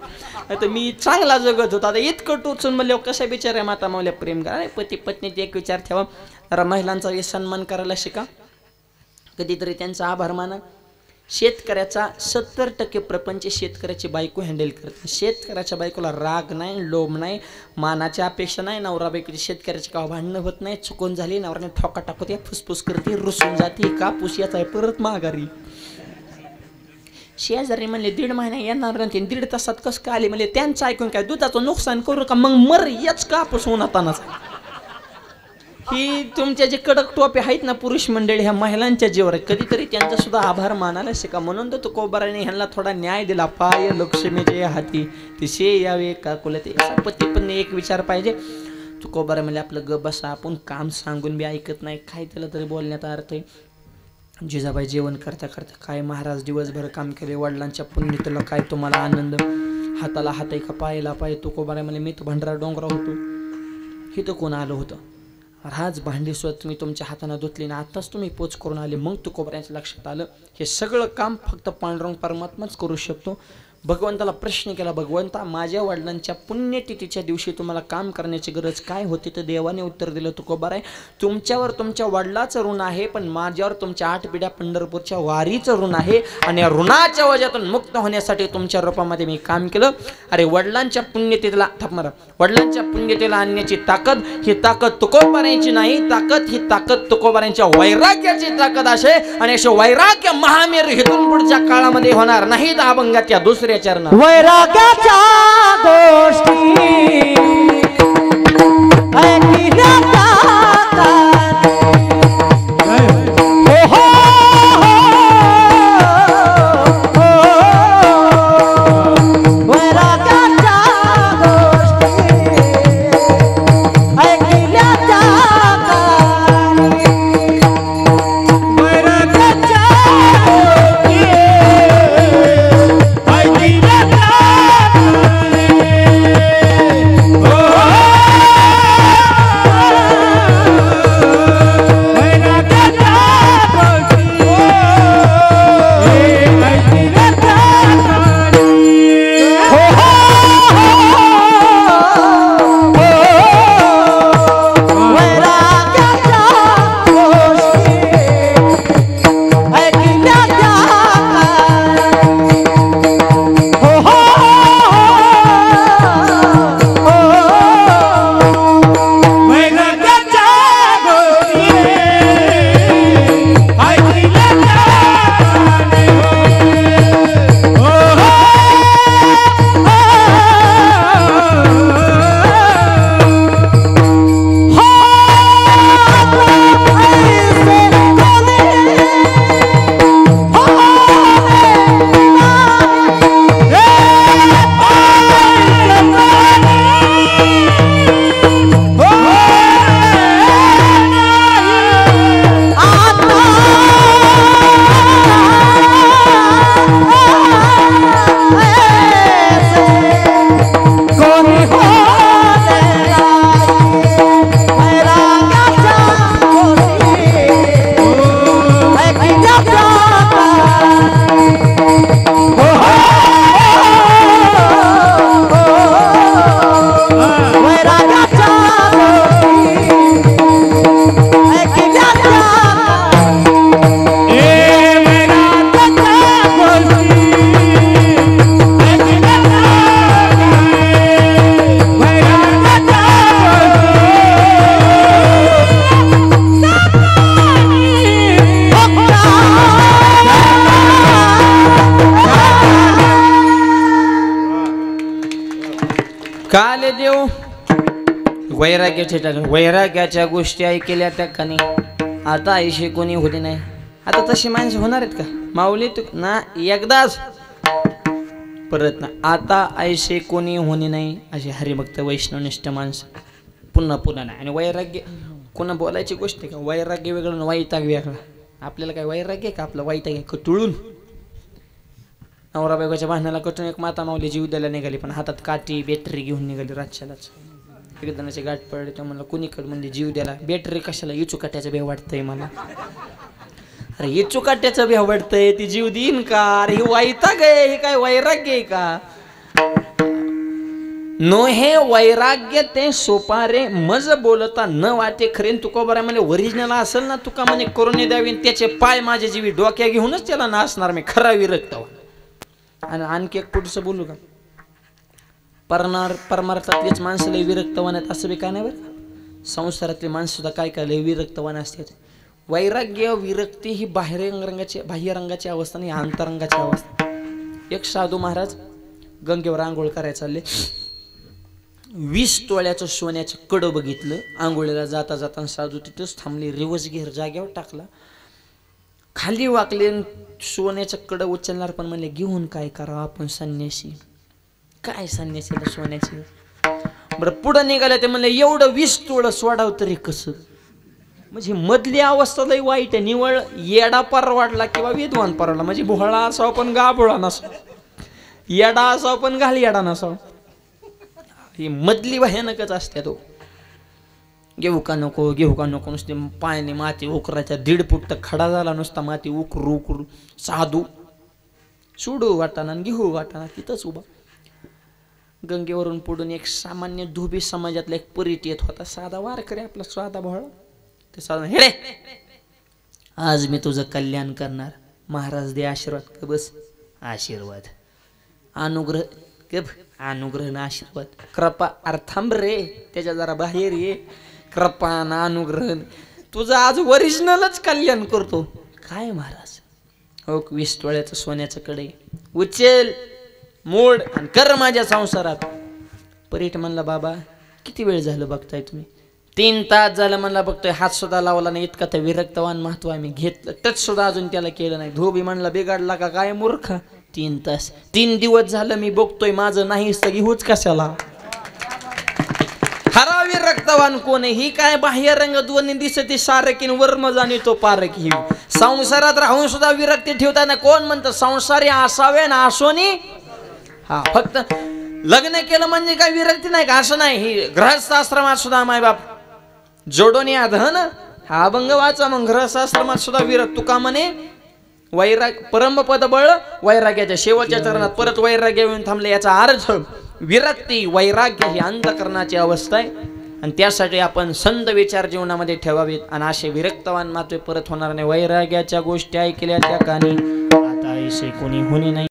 आता मी चांगला जगत होतो आता इतकं टोचून म्हणलं कशा बिचाऱ्या माता मावल्या प्रेम करा पती पत्नीचे एक विचार ठेवा जरा महिलांचा सन्मान करायला शिका कधीतरी त्यांचा आभार माना शेतकऱ्याचा 70% प्रपंच शेतकऱ्याची बायको हँडल करते शेतकऱ्याच्या बायकोला राग नाही लोभ नाही मानाची अपेक्षा नाही नवरा बायकोची शेतकऱ्याची का भांडणं होत नाही चुकून झाली नवऱ्याने ठोका टाकते फुसफुस करते रुसून जाते कापूस याचा आहे परत माघारी शेजारी म्हणले 1.5 महिना येणार नाही 1.5 तासात कसं काय आले म्हणले त्यांचं ऐकून काय दुधाचं नुकसान करू का मग मर याच कापूस उन्हातानाच ही तुमच्या जे कडक टोपे आहेत ना पुरुष मंडळी ह्या महिलांच्या जीवावर कधीतरी त्यांचा सुद्धा आभार मानायला शिका म्हणून तर तो कोबाराने ह्यांना थोडा न्याय दिला पाय लक्ष्मीचे हाती तिसे यावे का कुला ते पती पण एक विचार पाहिजे तू कोबारा म्हणजे आपलं ग बसा आपण काम सांगून बी ऐकत नाही काय त्याला तरी बोलण्यात अर्थ आहे जिजाबाई जेवण करता करता काय महाराज दिवसभर काम केले वडिलांच्या पुण्यतेला काय तुम्हाला आनंद हाताला हात आहे का पायाला पाय तू कोबारा म्हणजे मी तर भंडारा डोंगरा होतो हे तर कोण आलं होतं राज भांडी स्वतः तुम्ही तुमच्या हाताने धुतली ना आताच तुम्ही पोच करून आले मग तू कोबऱ्यांच्या लक्षात आलं हे सगळं काम फक्त पांडुरंग परमात्माच करू शकतो भगवंताला प्रश्न केला भगवंता माझ्या वडिलांच्या पुण्यतिथीच्या दिवशी तुम्हाला काम करण्याची गरज काय होती तर देवाने उत्तर दिलं तू कोबार आहे तुमच्यावर तुमच्या वडिलाचं ऋण आहे पण माझ्यावर तुमच्या 8 पिढ्या पंढरपूरच्या वारीचं ऋण आहे आणि या ऋणाच्या वजातून मुक्त होण्यासाठी तुमच्या रूपामध्ये मी काम केलं अरे वडिलांच्या पुण्यतिथीला थांबरा वडिलांच्या पुण्यतिथीला आणण्याची ताकद ही ताकद तुकोबारांची नाही ताकद ही ताकद तुकोबारांच्या वैराग्याची ताकद असे आणि असे वैराग्य महामेर हिथून पुढच्या काळामध्ये होणार नाही अभंगाच्या दुसऱ्या चरणा वैराग्याच्या गोष्टी ऐकण्यात का आले देव वैराग्याच्या गोष्टी ऐकल्या त्या कानी आता आयुष्य कोणी होते नाही. आता तशी माणसं होणार आहेत का माऊली तू ना एकदाच परत ना आता आयुष्य कोणी होणे नाही अशी हरिभक्त वैष्णवनिष्ठ माणसं पुन्हा पुन्हा नाही. आणि वैराग्य कोणा बोलायची गोष्ट आहे का वैराग्य वेगळं आणि वैताग वेगळा. आपल्याला काय वैराग्य आहे का आपलं वैताग आहे कटुळून नवरा बायकोच्या भांडणाला कटून एक माता माऊली जीव द्यायला निघाली पण हातात काठी बॅटरी घेऊन निघाली रातच्यालाच. एकदानाचे गाठ पडले तर म्हणलं कुणीकडे म्हणजे जीव द्यायला बॅटरी कशाला इचू काट्याचं भेव वाटतंय मला. अरे इचू काट्याचं भेव वाटतंय ती जीव देईन का अरे हे वैताग आहे हे काय वैराग्य आहे का. नो हे वैराग्य ते सोपारे मज बोलता न वाटे खरेन तुका बरं म्हणे ओरिजिनल असेल ना तुका म्हणे करून द्यावी त्याचे पाय माझे जीवी डोक्या घेऊनच त्याला नाचणार मी खरा विरक्त. आणि आणखी एक पुढचं बोलू का परमार्थातलीच माणसं लय विरक्तवान आहेत असं बी काय नाही बरं. संसारातली माणसं सुद्धा काय काय लय विरक्तवान असतात. वैराग्य विरक्ती ही बाह्य रंगाची अवस्था नाही अंतरंगाची अवस्था. एक साधू महाराज गंगेवर आंघोळ करायला चालले 20 तोळ्याचं सोन्याचं कडं बघितलं आंघोळीला जाता जाता साधू तिथंच थांबले रिवर्स घेर जाग्यावर टाकला खाली वाकले सोन्याचं कडं उचलणार पण म्हणले घेऊन काय करावं आपण संन्यासी काय संन्यासीला सोन्याची. बरं पुढं निघालं ते म्हणले एवढं 20 तोळं सोडावं तरी कसं. म्हणजे मधली अवस्था लई वाईट आहे. निवळ येडा परवाडला किंवा विद्वान परवाडला म्हणजे भोळा असावा पण गाभोळा नसावा येडा असावा पण घाल येडा नसावा. ही मधली भयानकच असते. तो घेऊ का नको नुसते पायाने माती उकरायच्या 1.5 फूट खडा झाला नुसता माती उकरू साधू सोडू वाटाना घेऊ वाटाना तिथंच उभा. गंगेवरून पुढून एक सामान्य धोबी समाजातला एक परीट येत होता साधा वारकरी आपला साधा भोळा. ते साधा हे रे आज मी तुझं कल्याण करणार महाराज दे आशीर्वाद. बस आशीर्वाद अनुग्रह ना आशीर्वाद कृपा अर्थांब रे त्याच्या जरा बाहेर ये. कृपा ना अनुग्रह तुझं आज ओरिजिनलच कल्याण करतो. काय महाराज हो 20 तोळ्याचं सोन्याचं कडे उचल मोड आणि कर माझ्या संसारात. परीट म्हणला बाबा किती वेळ झालं बघताय तुम्ही. 3 तास झालं म्हणला बघतोय हात सुद्धा लावला नाही इतका तर विरक्तवान महत्व आम्ही घेतलं टच सुद्धा अजून त्याला केलं नाही. धोबी म्हणला बिघाडला का काय मूर्ख 3 तास 3 दिवस झालं मी बघतोय माझं नाही सगळी होच कशाला. खरा विरक्तवान कोण आहे ही काय बाह्य रंग दोन्ही दिसते सारखीन वर्म जाणे तो पारक ही. संसारात राहून सुद्धा विरक्ती ठेवताना कोण म्हणतं संसारी असावे ना असोनी. हा फक्त लग्न केलं म्हणजे काय विरक्ती नाही का असं नाही. ही गृहस्थ आश्रमात सुद्धा मायबाप जोडून या धन हा अभंग वाचा मग गृहस्थ आश्रमात सुद्धा विरक्त तुका म्हणे वैराग परमपद बळ वैराग्याच्या शेवटच्या चरणात परत वैराग्य येऊन थांबले. याचा अर्थ विरक्ती वैराग्य ही अंतकरणाची अवस्था आहे आणि त्यासाठी आपण संत विचार जीवनामध्ये ठेवावेत. आणि असे विरक्तवान मात्र परत होणार नाही. वैराग्याच्या गोष्टी ऐकल्या त्या कानी आता ऐसे कोणी होणे नाही.